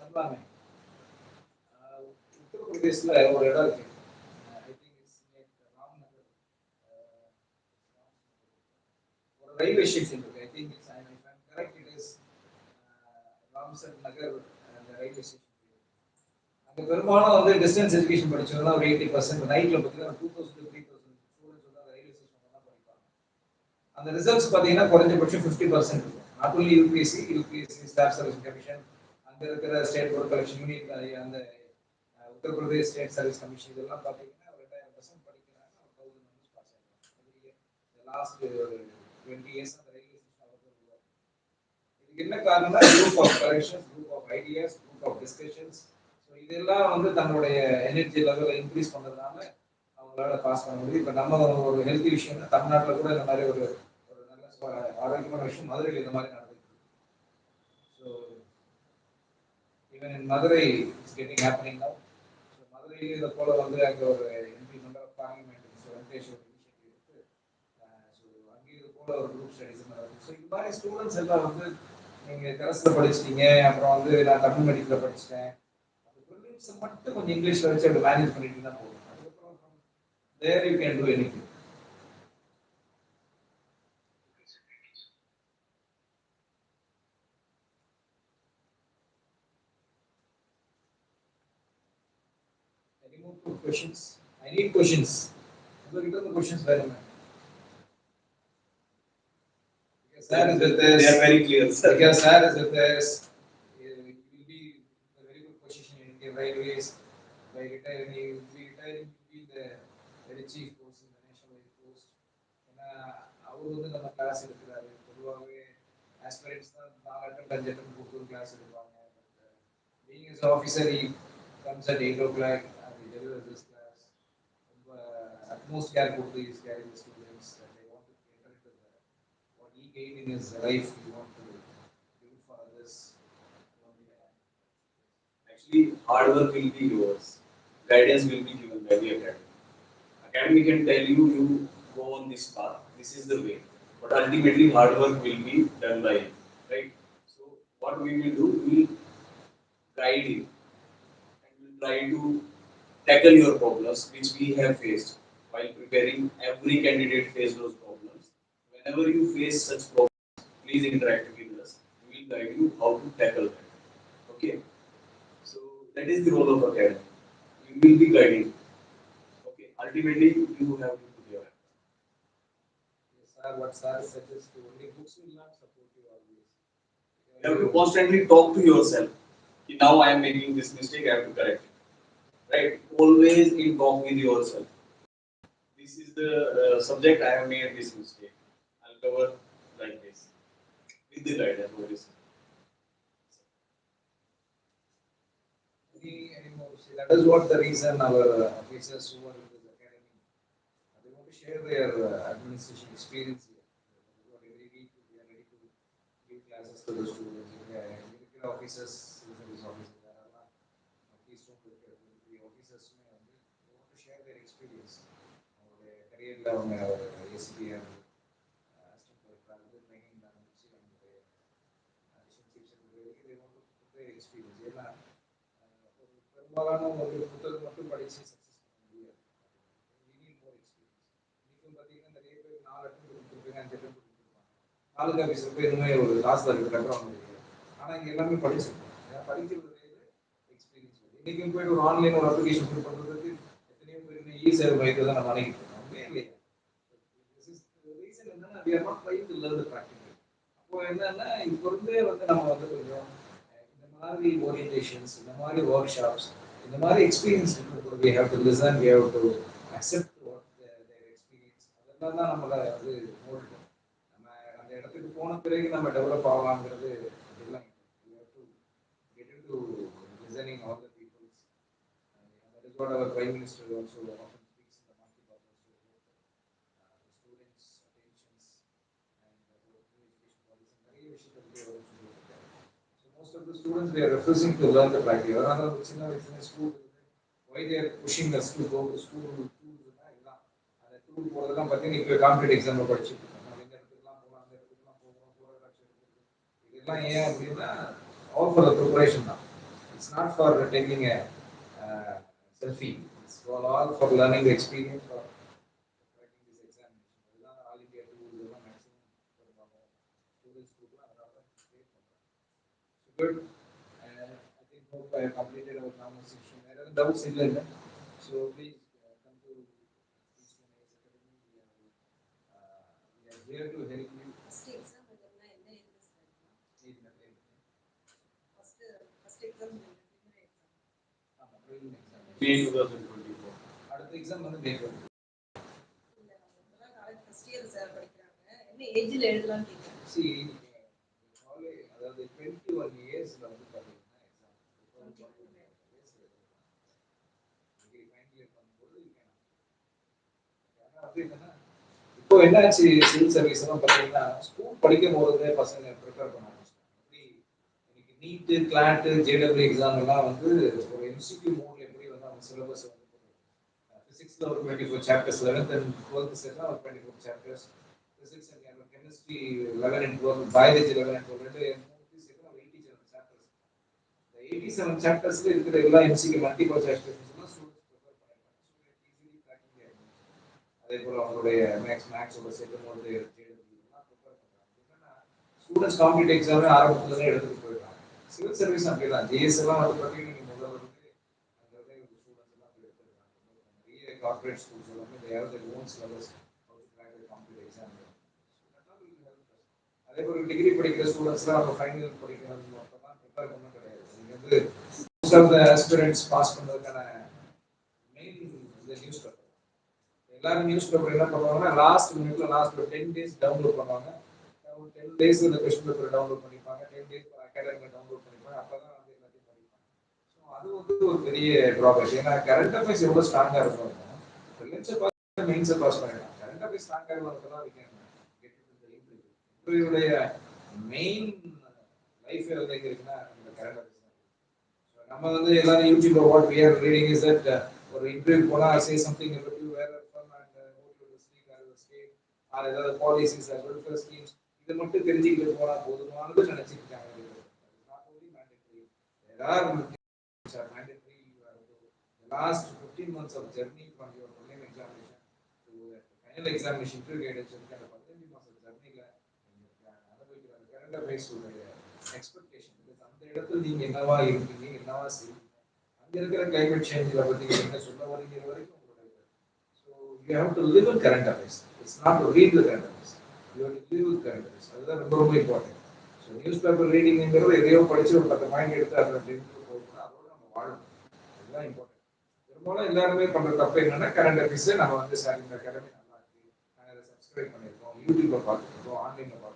நல்லாமே உத்தரப்பிரதேசில் ஒரு இடம் இருக்கு. I think it's Ramnagar. ஒரு railway station இருக்கு. I think it's correct, it is Ramsar Nagar அந்த ரயில்வே ஸ்டேஷன். அங்கே பெரும்பாலும் வந்து டிஸ்டன்ஸ் எஜுகேஷன் படிச்சவங்க ஒரு 80%, நைட்டில் பார்த்தீங்கன்னா 2000 to 3000 ஸ்டூடெண்ட்ஸ் வந்து அந்த ரயில்வே ஸ்டேஷன் தான் படிப்பாங்க. அந்த ரிசல்ட்ஸ் பார்த்தீங்கன்னா குறைஞ்சபட்சம் 50% இருக்கும். Not only UPSC staff selection commission, அங்கே இருக்கிற ஸ்டேட் போர்ட் கலெக்ஷன் யூனிட், அந்த உத்தரப்பிரதேஷ் ஸ்டேட் சர்வீஸ் கமிஷன், இதெல்லாம் பார்த்தீங்கன்னா ஒரு 2000% படிக்கிறாங்க. ஒரு 1000 மெம்பர்ஸ் பாஸ் ஆகிடுறாங்க. லாஸ்ட் 20 இயர்ஸ் அந்த ரயில்வே ஸ்டேஷன். இதுக்கு என்ன காரணம்னா group of collections, group of ideas, group of discussions. So இதெல்லாம் வந்து தன்னுடைய எனர்ஜி லெவலை இன்க்ரீஸ் பண்ணுறதுனால அவங்களால பாஸ் பண்ண முடியும். இப்போ நம்ம ஒரு ஹெல்த்தி விஷயம், தமிழ்நாட்டில் கூட இந்த மாதிரி ஒரு ஒரு நல்ல ஆரோக்கியமான விஷயம் மதுரையில் இந்த மாதிரி நடந்துருக்கு. So even in Madurai it's getting happening now. So மதுரையில் இதை போல வந்து அங்கே ஒரு MP member of parliament Venkatesh ஒரு இனிஷியேட்டிவ் எடுத்து ஸோ அங்கேயும் இது போல ஒரு குரூப் ஸ்டடிஸ் நடக்குது. ஸோ இது மாதிரி ஸ்டூடெண்ட்ஸ் எல்லாம் வந்து நீங்கள் கரஸில் படிச்சிட்டீங்க, அப்புறம் வந்து நான் தமிழ் மெடிக்கலில் படிச்சிட்டேன், அந்த ப்ரிலிம்ஸை மட்டும் கொஞ்சம் இங்கிலீஷில் வச்சு அப்படி மேனேஜ் பண்ணிட்டீங்கன்னா போதும். அதுக்கப்புறம் there you can do anything. Any more questions? I need questions. உங்ககிட்ட இந்த questions வேணுமே. Sir is with us. They are very clear, sir. Because sir is with us, you will be in a very good position in Indian Railways. By retiring, you will be retiring, you will be the very chief post in the nationwide post. ஏன்னா அவர் வந்து நம்ம class எடுக்கிறாரு. பொதுவாகவே aspirants தான் 4 attempt 5 attempt கொடுத்து class எடுப்பாங்க. Being as an officer, he comes at 8 o'clock and he delivers this class. Utmost care கொடுத்து he is carrying the students that they want to enter into the what he gained in his life, he want to give it for others. Actually, hard work will be yours. Guidance will be given by the academy. Academy can tell you, you go on this path, this is the way. But ultimately, hard work will be done by you, right? So, what we will do, we will guide you and we will try to tackle your problems which we have faced while preparing. Every candidate face those problems. Whenever you face such problems, please interact with us. We will guide you how to tackle that. Okay? So that is the role of academy. We will be guiding. Okay. Ultimately, you have to do your. Yes, sir, what sir suggests to only books will not support you always. You have to constantly talk to yourself. Now I am making this mistake, I have to correct it. Right? Always in talk with yourself. This is the subject I have made this mistake. I'll cover like this with the guidance. What is Any more? See, that is what the reason our officers who are in this academy, they want to share their administration experience here. Every week we are ready to give classes to the students. இருக்கிற officers, civil service officers, யாரெல்லாம் Keystone இருக்கிற officers they want to share their experience. அவங்களுடைய கரியரில் அவங்க ஏசிபிஆர் assistant collector வந்து training ஆரம்பிச்சு அவங்களுடைய they want to put their experience. ஏன்னா ஒரு பெரும்பாலான ஒரு புத்தகம் மட்டும் படித்து சக்ஸஸ் பண்ண முடியாது. We need more experience. இன்னைக்கும் பார்த்தீங்கன்னா நிறைய பேர் 4 attempt கொடுத்துருப்பாங்க, 5 attempt கொடுத்துருப்பாங்க. தாலுகா ஆஃபீஸில் போய் இன்னுமே ஒரு தாசில்தார் பேக்ரவுண்ட் இருக்கு. ஆனால் இங்கே எல்லாமே படிச்சிருக்கோம். படிக்கிறது எக்ஸ்பீரியன்ஸ். இன்னைக்கும் போய்ட்டு ஒரு ஆன்லைன் ஒரு அப்ளிகேஷன் ஃபில் பண்ணுறதுக்கு எத்தனையோ பேர் ஈஸியாக மையத்தை தான் நம்ம அணுகிட்டு இருக்கோம். உண்மையே இல்லையா? ரீசன் என்னன்னா we are not trying to learn the practical. அப்போ என்னன்னா இப்போ இருந்தே வந்து நம்ம வந்து கொஞ்சம் இந்த மாதிரி ஓரியன்டேஷன்ஸ், இந்த மாதிரி ஒர்க் ஷாப்ஸ், இந்த மாதிரி எக்ஸ்பீரியன்ஸ் இருக்கும்போது we have to listen, we have to accept what their experience. அதெல்லாம் தான் நம்மளை வந்து மோட்டிவேட். நம்ம அந்த இடத்துக்கு போன பிறகு நம்ம டெவலப் ஆகலாங்கிறது எல்லாம். we have to get into listening all the people. That is what our Prime Minister also often விஷயத்தை பற்றி அவர் சொல்லிட்டு இருக்காரு. So most of the students they are refusing to learn the practical. அதனால சின்ன வயசுல school why they are pushing us to go to school டூர்னா எல்லாம் அந்த tour போகிறதெல்லாம் பார்த்தீங்கன்னா இப்போ காம்படிட்டிவ் எக்ஸாமில் படிச்சுட்டு இருக்கோம். நம்ம இந்த இடத்துக்குலாம் போகலாம் அந்த இடத்துக்குலாம் போகிறோம் ஃபோட்டோகிராஃப்ஸ் எடுக்கிறது இதெல்லாம் ஏன் அப்படின்னா all for the preparation தான். It's not for taking a selfie. It's for all for learning the experience for cracking this examination. அதெல்லாம் ஆல் இந்தியா டூர் இதெல்லாம் மேக்ஸிமம் ஸ்டூடெண்ட்ஸ் குரூப்லாம் அதனால தான் கிரியேட் பண்ணுறாங்க. So good. I think hope I have completed our conversation. There are doubts in there. So please come to Keystone IAS Academy. We are here to help you. First exam எழுதுனா என்ன எழுத In the first exam preliminary exam. May 2024. அடுத்த exam வந்து மே 20. இல்ல இப்பதான் college first year sir படிக்கிறாங்க என்ன ஏஜ்ல எழுதலாம்னு கேக்குறேன். See, அதாவது 21 இயர்ஸ்ல வந்து பார்த்தீங்கன்னா எக்ஸாம் டிகிரி ஃபைனல் இயர் பண்ணும்போது இப்போ என்னாச்சு சிவில் சர்வீஸ் எல்லாம் பார்த்தீங்கன்னா ஸ்கூல் படிக்கும் போதே பசங்க ப்ரிப்பேர் பண்ண ஆரம்பிச்சிட்டாங்க. இன்னைக்கு நீட்டு கிளாட்டு ஜேடபிள்யூ எக்ஸாம் எல்லாம் வந்து ஒரு எம்சிக்யூ மோட்ல எப்படி வந்து அவங்க சிலபஸ் வந்து ஃபிசிக்ஸ்ல ஒரு 24 சாப்டர்ஸ் 11th and 12th சேர்த்தா ஒரு 24 chapters physics and chemistry 11 and 12 biology 11 and 12 ரெண்டு சேர்த்தா ஒரு 87 சாப்டர்ஸ். இந்த 87 சாப்டர்ஸ்ல இருக்கிற எல்லா MCQ multiple choice questions students prepare பண்ணிருக்காங்க. ஸ்டூடெண்ட் ஈஸிலி கிராக்கிங் தேர். அதே போல அவங்களுடைய மேக்ஸோட சேர்க்கும் போது ஜேடபிள்யூலாம் ப்ரிப்பேர் பண்றாங்க. என்னன்னா ஸ்டூடெண்ட்ஸ் காம்படிட்டிவ் எக்ஸாமே ஆரம்பத்துல தான் எடுத்துட்டு போயிடுறாங்க. சிவில் சர்வீஸ் அப்படிதான் ஜேஎஸ் எல்லாம் வந்து பார்த்தீங்கன்னா நீங்க முதல்ல வந்து அங்கே ஸ்டூடெண்ட்ஸ் எல்லாம் போய் எடுத்துருக்காங்க. நிறைய கார்பரேட் ஸ்கூல்ஸ் எல்லாமே they have their own syllabus how to crack the competitive exam. அதே போல டிகிரி படிக்கிற ஸ்டூடெண்ட்ஸ்லாம் அவங்க ஃபைனல் இயர் படிக்கிறது மட்டும் தான் ப்ரிப்பேர் பண்ண கிடையாது. நீங்க வந்து most of the aspirants pass பண்ணதுக்கான மெயின் இந்த நியூஸ் பேப்பர். எல்லாரும் நியூஸ் பேப்பர் என்ன பண்ணுவாங்கன்னா லாஸ்ட் மினிட்ல லாஸ்ட் 10 days டவுன்லோட் பண்ணுவாங்க. ஒரு 10 days இந்த கொஸ்டின் பேப்பர் டவுன்லோட் பண்ணிப்பாங்க. 10 days அகாடமியில் டவுன்லோட் பண்ணிப்பாங்க. அப்பதான் வந்து எல்லாத்தையும் படிப்பாங்க. ஸோ அது வந்து ஒரு பெரிய ட்ராபேக். ஏன்னா கரண்ட் அஃபேர்ஸ் எவ்வளோ ஸ்ட்ராங்காக இருக்கும் ரிலன்ஸை பாஸ் மெயின்ஸை பாஸ் பண்ணிடலாம். கரண்ட் அஃபேர்ஸ் ஸ்ட்ராங்காக இருக்கிறதா இன்டர்வியூடைய மெயின் லைஃப் வந்து எங்க இருக்குன்னா இந்த கரண்ட் அஃபேர்ஸ் தான். நம்ம வந்து எல்லாரும் யூடியூப்ல what we are reading is that ஒரு இன்டர்வியூ போனா say something about you where from and what you do speak or state or ஏதாவது பாலிசிஸ் ஆர் வெல்ஃபேர் ஸ்கீம்ஸ் இது மட்டும் தெரிஞ்சுக்கிட்டு போனா போதுமானது நினைச்சிட்டு இருக்காங்க. Not only mandatory there are mandatory you have to the last 15 months of journey from your prelim examination to final examination to get a 15 months of journey la அனுபவிக்கிற அந்த current affairs உடைய எக்ஸ்பெக்டேஷன் அந்த இடத்துல நீங்க என்னவா இருக்கீங்க என்னவா செய்வீங்க அங்க இருக்கிற கிளைமேட் சேஞ்சில் பத்தி என்ன சொல்ல வரீங்கிற வரைக்கும் உங்களுடைய so you have to live with current affairs. It's not to read the current affairs, you have to live with current affairs. அதுதான் ரொம்ப ரொம்ப இம்பார்ட்டன்ட். ஸோ நியூஸ் பேப்பர் ரீடிங்கிறது எதையோ படிச்சு ஒரு 10 பாயிண்ட் எடுத்து அதில் போகணும். அதோட நம்ம வாழணும். அதுதான் இம்பார்ட்டன்ட். பெரும்பாலும் எல்லாருமே பண்ற தப்பு என்னன்னா கரண்ட் அஃபேர்ஸ் நம்ம வந்து சார் இந்த அகாடமி நல்லா இருக்கு நாங்கள் அதை சப்ஸ்கிரைப் பண்ணியிருக்கோம் யூடியூப்ல பார்த்துருக்கோம் ஆன்லைன்ல பார்த்துருக்கோம்.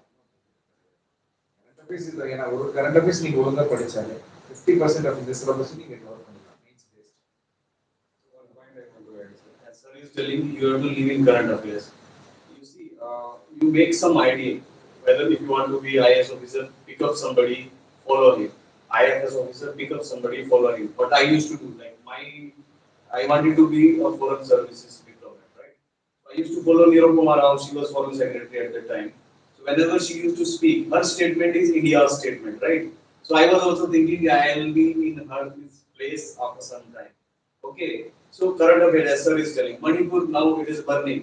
கரண்ட் அஃபேர்ஸ் இல்லை. ஏன்னா ஒரு கரண்ட் அஃபேர்ஸ் நீங்க ஒழுங்கா படிச்சாலே 50% ஆஃப் இந்த சிலபஸ் நீங்க கவர் பண்ணிக்கலாம். Mains based. One point I want to add is that as sir is telling, you have to live in current affairs. You see, you make some idea whether if you want to be IAS officer, pick up somebody, follow him. IAS officer, pick up somebody, follow him. What I used to do, like I wanted to be a foreign services diplomat, right? So I used to follow Niro Kumar Rao. She was foreign secretary at that time. So whenever she used to speak, her statement is India's statement, right? So I was also thinking I will be in her place after some time. Okay. So current affairs, as sir is telling, Manipur now it is burning.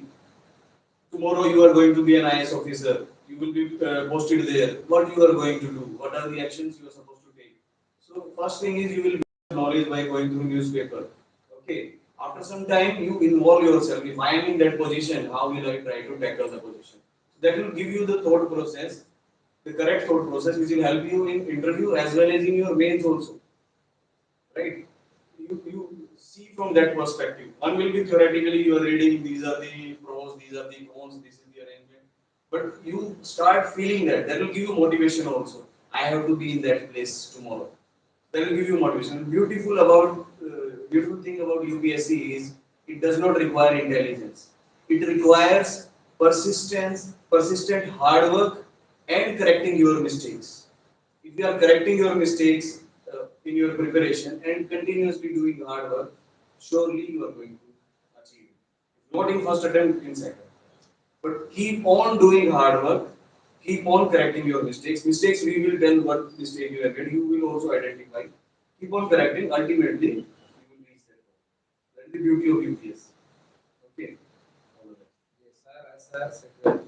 Tomorrow you are going to be an IAS officer. You will be posted there. What you are going to do? What are the actions you are supposed to take? So first thing is you will get knowledge by going through newspaper. Okay. After some time you involve yourself. If I am in that position, how will I try to tackle the position? That will give you the thought process, the correct thought process, which will help you in interview as well as in your mains also. Right? You see from that perspective. One will be theoretically you are reading, these are the pros, these are the cons, this is the arrangement. But you start feeling that. That will give you motivation also. I have to be in that place tomorrow. That will give you motivation. Beautiful thing about UPSC is it does not require intelligence. It requires persistence, persistent hard work, and correcting your mistakes. If you are correcting your mistakes in your preparation and continuously doing hard work, surely you are going to achieve it. Not in first attempt, in second. But keep on doing hard work, keep on correcting your mistakes. Mistakes, we will tell what mistake you have made, you will also identify. Keep on correcting, ultimately, you will reach that goal. That is the beauty of UPS. Okay. All of that. Yes, sir. As sir said,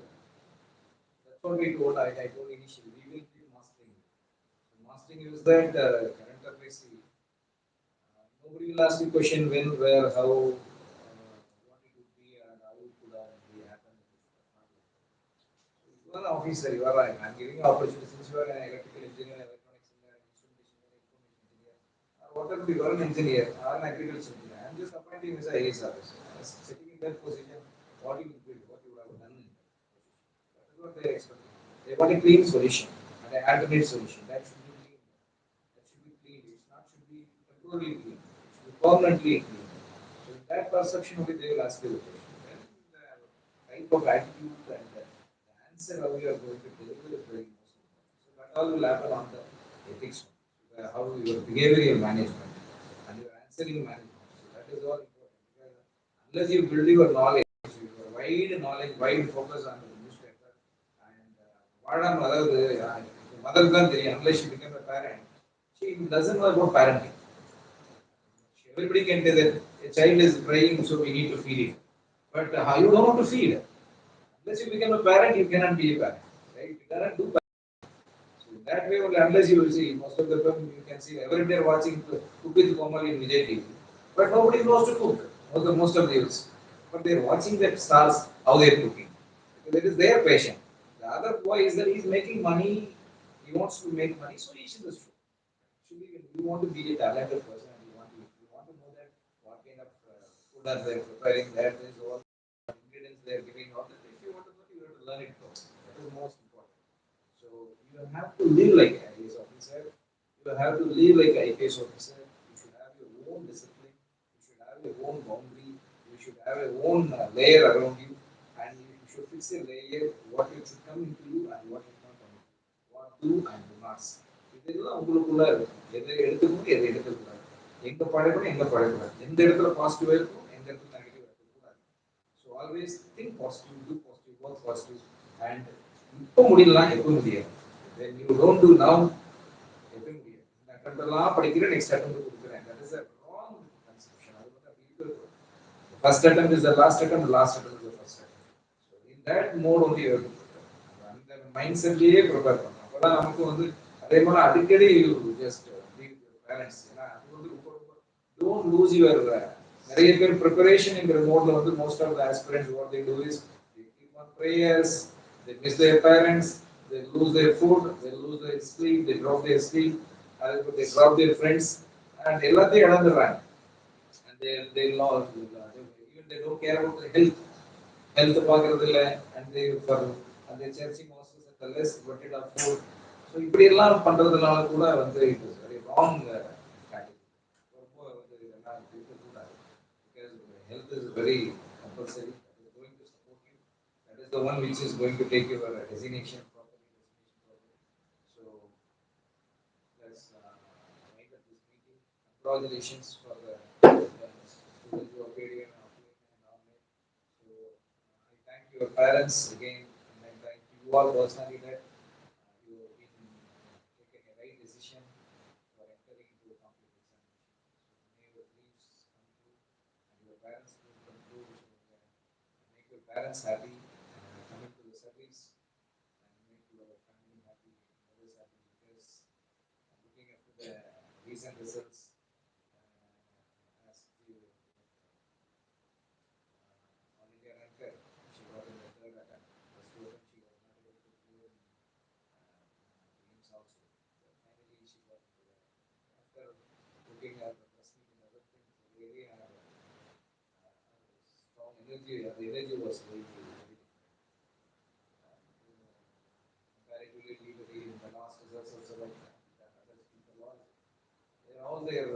that's what we told. I told initially, we will keep mastering. So mastering is that current affairs. Nobody will ask you question when, where, how, what it would be, and how it could have be happened. You are an officer, you are right. I'm giving you opportunity since you are an electrical engineer, electronics engineer, instrumentation engineer, information engineer, or whatever you are an engineer or an agriculture engineer. I'm just appointing as a IAS officer. Sitting in that position, what you will do, what you would have done in that position. That is what they expect. They want a clean solution and an alternate solution. That should be clean. That should be clean. It not should be temporarily clean. It should be permanently clean. So in that perception only they will ask you the question. Then the type of attitude and the answer how you are going to deliver is very most important. So that all will happen on the ethics, how your behavioral management and your answering management. So that is all important. Because unless you build your knowledge, your wide knowledge, wide focus on the newspaper and வாடாம அதாவது mother தான் தெரியும் unless she become a parent, she doesn't know about parenting. Everybody can tell that a child is crying, so we need to feed it. But how you don't want to feed? Unless you become a parent, you cannot be a parent. Right? You cannot do parent. So in that way, only unless you will see, most of the time you can see every day watching Cook with Komal in Vijay TV. But nobody knows to cook. Most of the youths. But they're watching that stars, how they're cooking. Because that is their passion. The other boy is that he's making money, he wants to make money, so he's in the show. Actually, when you want to be a talented person and you want to know that what kind of food are they preparing, that is all ingredients they are giving, all that. If you want to know, you have to learn it first. That is most important. So you have to live like an IAS officer. You have to live like an IPS officer. You should have your own discipline. You should have your own boundary. You should have your own layer around you, and you should fix a layer what it should come into you and what should not come into you. What do and do not. இதெல்லாம் உங்களுக்குள்ள இருக்கும் எதை எடுத்துக்கணும் எதை எடுக்கக்கூடாது எங்க பழகணும் எங்க பழகக்கூடாது எந்த இடத்துல பாசிட்டிவா இருக்கும் எந்த இடத்துல நெகட்டிவா இருக்கக்கூடாது so always think positive do positive work positive and இப்போ முடியலாம் எப்போ முடியாது when you don't do now எப்போ முடியாது இந்த அட்டம்ப்ட்லாம் படிக்கிற நெக்ஸ்ட் அட்டம்ப்ட் கொடுக்குறேன் that is a wrong conception அது வந்து அப்படி இருக்கிறது first attempt is the last attempt the last attempt is the first attempt so in that mode only you have to prepare அந்த மைண்ட் செட்லயே ப்ரிப்பேர் பண்ணணும் அப்பதான் நமக்கு வந்து அதே மாதிரி அடிக்கடி ஜஸ்ட் பேரண்ட்ஸ் ஏன்னா அது வந்து ரொம்ப ரொம்ப டோன்ட் லூஸ் யுவர் நிறைய பேர் ப்ரிப்பரேஷன்ங்கிற மோட்ல வந்து most of the aspirants what they do is they keep on prayers they miss their parents they lose their food they lose their sleep they drop their sleep அதுக்கு they drop their friends and எல்லாத்தையும் இழந்துடுறாங்க and they lost even they don't care about the health பார்க்கறது இல்லை and they for and they churching masters at the less budget of food so இப்படி எல்லாம் பண்றதுனால கூட வந்து it is very wrong strategy ரொம்ப வந்து இதெல்லாம் இருக்கக்கூடாது because health is very compulsory that is going to support you that is the one which is going to take your designation properly so let's wind up this meeting congratulations for the students who appeared here offline and online so I thank your parents again and I thank you all personally that you have been taken a right decision for entering into a competitive examination. So may your dreams come true and your parents' dreams come true. So make your parents happy coming to the service and make your family happy, others happy because looking up to the recent results as the All India ranker, she got in the third attempt. The two attempt she was not able to clear in games also. But finally she got into the after looking at the press meet and other things, really had strong energy. The energy was very, very different. Comparatively, in the last results also like the other people all, all their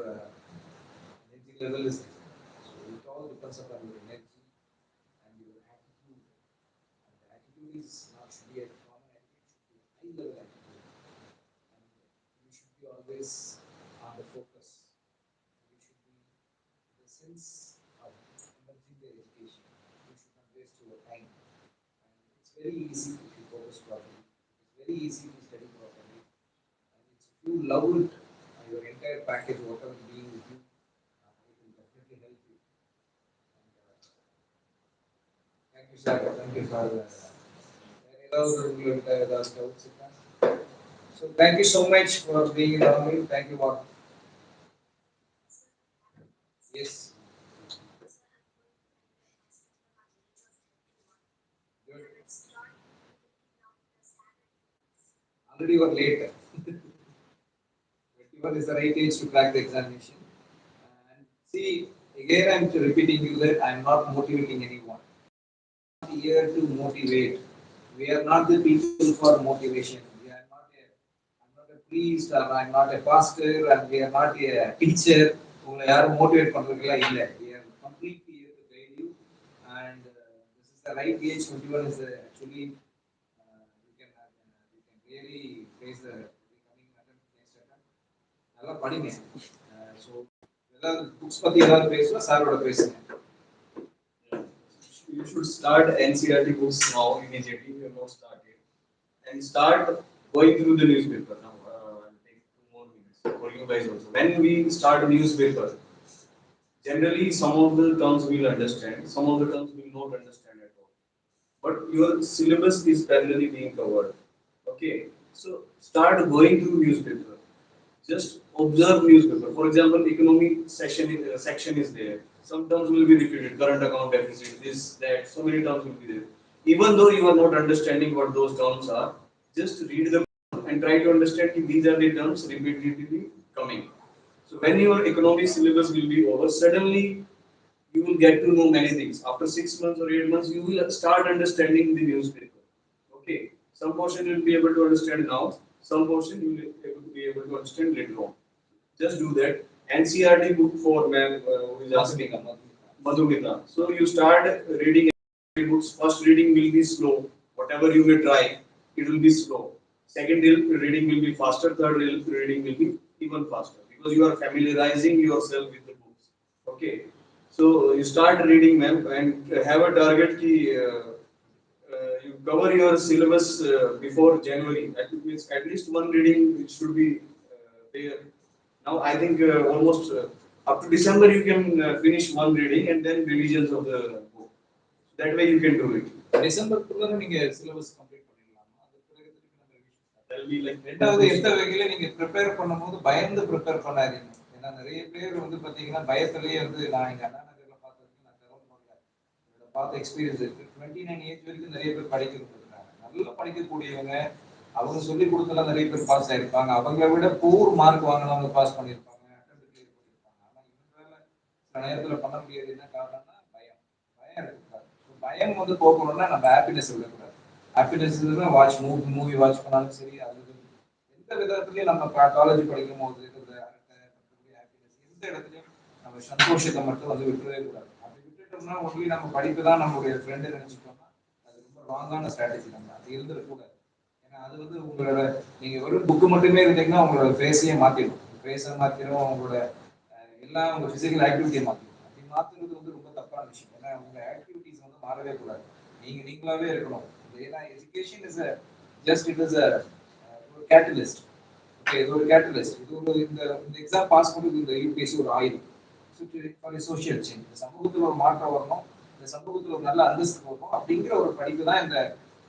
energy level is different. So it all depends upon your energy and your attitude. And the attitude is not should be a common attitude, should be level attitude. And you should be always on the focus. You should be the sense of emerging the education. You should not waste your time. And it's very easy if you focus properly. It's very easy to study properly. And it's, if you love it, your entire package, whatever being with you, it will definitely help you. And, thank you, sir. Thank you for so thank you so much for being around me. Thank you, Mark. Yes. Good. Already you are late. 21 is the right age to crack the examination. And see, again I'm repeating you that I'm not motivating anyone. I'm not here to motivate. We are not the people for motivation. We are not a, I'm not a priest or I'm not a pastor and we are not a teacher. உங்களை யாரும் motivate பண்றதுக்கெல்லாம் இல்லை. We are completely here to guide you. And this is the right age. 21 is actually you can really face the coming next attempt. நல்லா படிங்க. So ஏதாவது books பத்தி ஏதாவது பேசுவா சாரோட பேசுங்க. You should start NCERT books now immediately. You have not started, and start going through the newspaper now. I'll take 2 more minutes for you guys also. When we start a newspaper, generally some of the terms we'll understand, some of the terms we'll not understand at all. But your syllabus is parallelly being covered. Okay, so start going through newspaper. Just observe newspaper. For example, economic section is there. Some terms will be repeated. Current account deficit, this, that. So many terms will be there. Even though you are not understanding what those terms are, just read them and try to understand if these are the terms repeatedly coming. So when your economic syllabus will be over, suddenly you will get to know many things. After 6 months or 8 months, you will start understanding the newspaper. Okay, some portion you will be able to understand now, some portion you will be able to understand later on. Just do that. NCERT book for ma'am who is asking Madhumita. So you start reading books. First reading will be slow. Whatever you may try, it will be slow. Second reading will be faster. Third reading will be even faster because you are familiarizing yourself with the books. Okay. So you start reading, ma'am, and have a target ki, you cover your syllabus before January. That means at least one reading should be there. Now I think almost up to December you can finish one reading and then revisions of the book. That way you can do it. டிசம்பருக்குள்ள நீங்க syllabus complete பண்ணிடலாமா? அது பிறகு திருப்பி நம்ம revision That will be like ரெண்டாவது எந்த வகையில நீங்க ப்ரிப்பேர் பண்ணும்போது பயந்து ப்ரிப்பேர் பண்ணாதீங்க. ஏன்னா நிறைய பேர் வந்து பாத்தீங்கன்னா பயத்திலேயே வந்து நான் எங்க அண்ணா நகர்ல பார்த்ததுக்கு நான் தரவுல என்னோட பார்த்த எக்ஸ்பீரியன்ஸ் இருக்கு. 29 ஏஜ் வரைக்கும் நிறைய பேர் படிக்கிறது இருக்காங்க. நல்லா படிக்கக்கூடியவங்க அவங்க சொல்லி கொடுத்தெல்லாம் நிறைய பேர் பாஸ் ஆயிருப்பாங்க. அவங்களை விட பூர் மார்க் வாங்கினவங்க பாஸ் பண்ணியிருப்பாங்க. அட்டெம்ப்ட் கிளியர் பண்ணியிருப்பாங்க. ஆனா இவங்களால சில நேரத்துல பண்ண முடியாது. என்ன காரணம்னா பயம். பயம் இருக்கக்கூடாது. பயம் வந்து போகணும்னா நம்ம ஹாப்பினஸ் விடக்கூடாது. ஹாப்பினஸ் வாட்ச் மூவி வாட்ச் பண்ணாலும் சரி, அது எந்த விதத்துலயும் நம்ம காலேஜ் படிக்கும் போது இருக்கிற ஹாப்பினஸ் எந்த இடத்துலயும் நம்ம சந்தோஷத்தை மட்டும் வந்து விட்டுறவே கூடாது. அப்படி விட்டுட்டோம்னா ஒன்லி நம்ம படிப்பு தான் நம்மளுடைய ஃப்ரெண்டு நினைச்சிட்டோம்னா அது ரொம்ப ராங்கான ஸ்ட்ராட்டஜி. நம்ம அது இருந்துடக்கூடாது. ஏன்னா அது வந்து உங்களோட நீங்க வெறும் புக்கு மட்டுமே இருந்தீங்கன்னா உங்களோட ஃபேஸையே மாத்திடும். ஃபேஸை மாத்திடும், உங்களோட எல்லாம் உங்க பிசிக்கல் ஆக்டிவிட்டியை மாத்திடும். அப்படி மாத்துறது வந்து ரொம்ப தப்பான விஷயம். ஏன்னா உங்க ஆக்டிவிட்டிஸ் வந்து மாறவே கூடாது. நீங்களாவே இருக்கணும். ஏன்னா education is just it is ஒரு கேட்டலிஸ்ட். ஓகே, இது ஒரு கேட்டலிஸ்ட். இது ஒரு இந்த எக்ஸாம் பாஸ் பண்ணுறது இந்த யூபிஎஸ்சி ஒரு ஆயுதம். Social change. இந்த சமூகத்தில் ஒரு மாற்றம் வரணும், இந்த சமூகத்தில் ஒரு நல்ல அந்தஸ்து வரணும் அப்படிங்கிற ஒரு படிப்பு தான் இந்த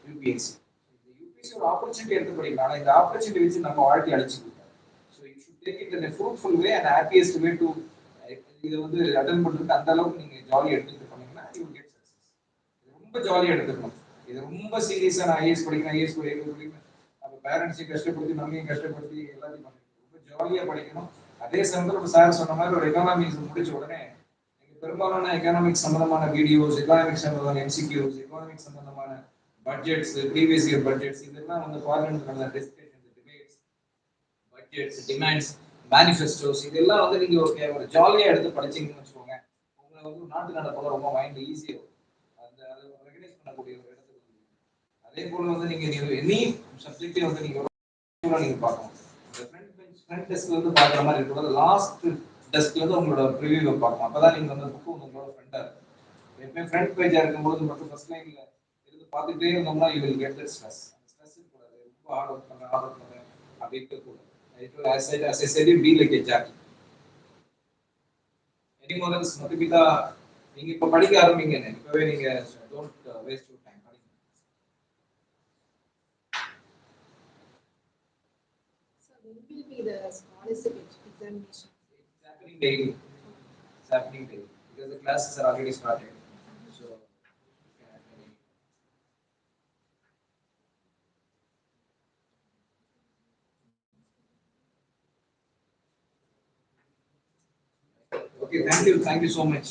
யூபிஎஸ்சி. இந்த யூபிஎஸ்சி ஒரு ஆப்பர்ச்சுனிட்டி எடுத்து படிக்கலாம். ஆனால் இந்த ஆப்பர்ச்சுனிட்டி வச்சு நம்ம வாழ்க்கை அழிச்சு கொடுத்தாங்க. So you should take it in a fruitful way and happiest way to இதை வந்து அட்டன் பண்ணுறதுக்கு அந்த அளவுக்கு நீங்கள் ஜாலியாக எடுத்துக்கிட்டு பண்ணீங்கன்னா யூ வில் கெட் சக்ஸஸ். ரொம்ப ஜாலியாக எடுத்துக்கணும். இது ரொம்ப சீரியஸாக நான் ஐஏஎஸ் படிக்கிறேன், ஐஏஎஸ் படிக்கிறேன், நம்ம பேரண்ட்ஸையும் கஷ்டப்படுத்தி நம்மளையும் கஷ்டப்படுத்தி எல்லாத்தையும் பண்ணிக்கணும். ரொம்ப ஜாலியாக படிக்கணும். அதே சமயத்தில் ஒரு சார் சொன்ன மாதிரி ஒரு எக்கனாமிக்ஸ் முடிச்ச உடனே நீங்கள் பெரும்பாலான எக்கனாமிக்ஸ் சம்பந்தமான வீடியோஸ், எக்கனாமிக்ஸ் சம்பந்தமான எம்சிக்யூஸ், எக்கனாமிக்ஸ் சம்பந்தமான பட்ஜெட்ஸ், ப்ரீவியஸ் இயர் பட்ஜெட்ஸ், இதெல்லாம் வந்து பார்லிமெண்ட் நடந்த discussion, debates, budgets, demands, manifestos, இதெல்லாம் வந்து நீங்க ஒரு ஜாலியா எடுத்து படிச்சீங்கன்னு வச்சுக்கோங்க, உங்களை வந்து நாட்டு நடப்பெல்லாம் ரொம்ப மைண்ட் ஈஸியாக அதை ரெகனைஸ் பண்ணக்கூடிய ஒரு இடத்துக்கு. அதே அதே போல வந்து நீங்க எனி சப்ஜெக்ட்லயும் வந்து நீங்க நீங்க பார்க்கணும். இந்த ஃப்ரண்ட் டெஸ்க்ல இருந்து பார்க்குற மாதிரி இருக்கக்கூடாது. லாஸ்ட் டெஸ்க்ல இருந்து உங்களோட ப்ரிவியூவை பார்க்கணும். அப்பதான் நீங்க வந்து புக்கு உங்களோட ஃப்ரெண்டா இருக்கும். எப்பவுமே ஃப்ரண்ட் பேஜா இருக்கும்போது மட்டும் ஃபர்ஸ்ட் லைன்ல இருந்து பார்த்துட்டே இருந்தோம்னா you will get that stress. அந்த ஸ்ட்ரெஸ் இருக்கக்கூடாது. ரொம்ப ஹார்ட் ஒர்க் பண்றேன் அப்படி இருக்கக்கூடாது. As I said, be like a jack. Any more else? Madhumitha, நீங்க இப்ப படிக்க ஆரம்பிங்க. இப்பவே நீங்க don't waste your time. படிங்க. So when will be the scholarship examination? It's happening daily. It's happening daily because the classes are already started. So okay, thank you so much.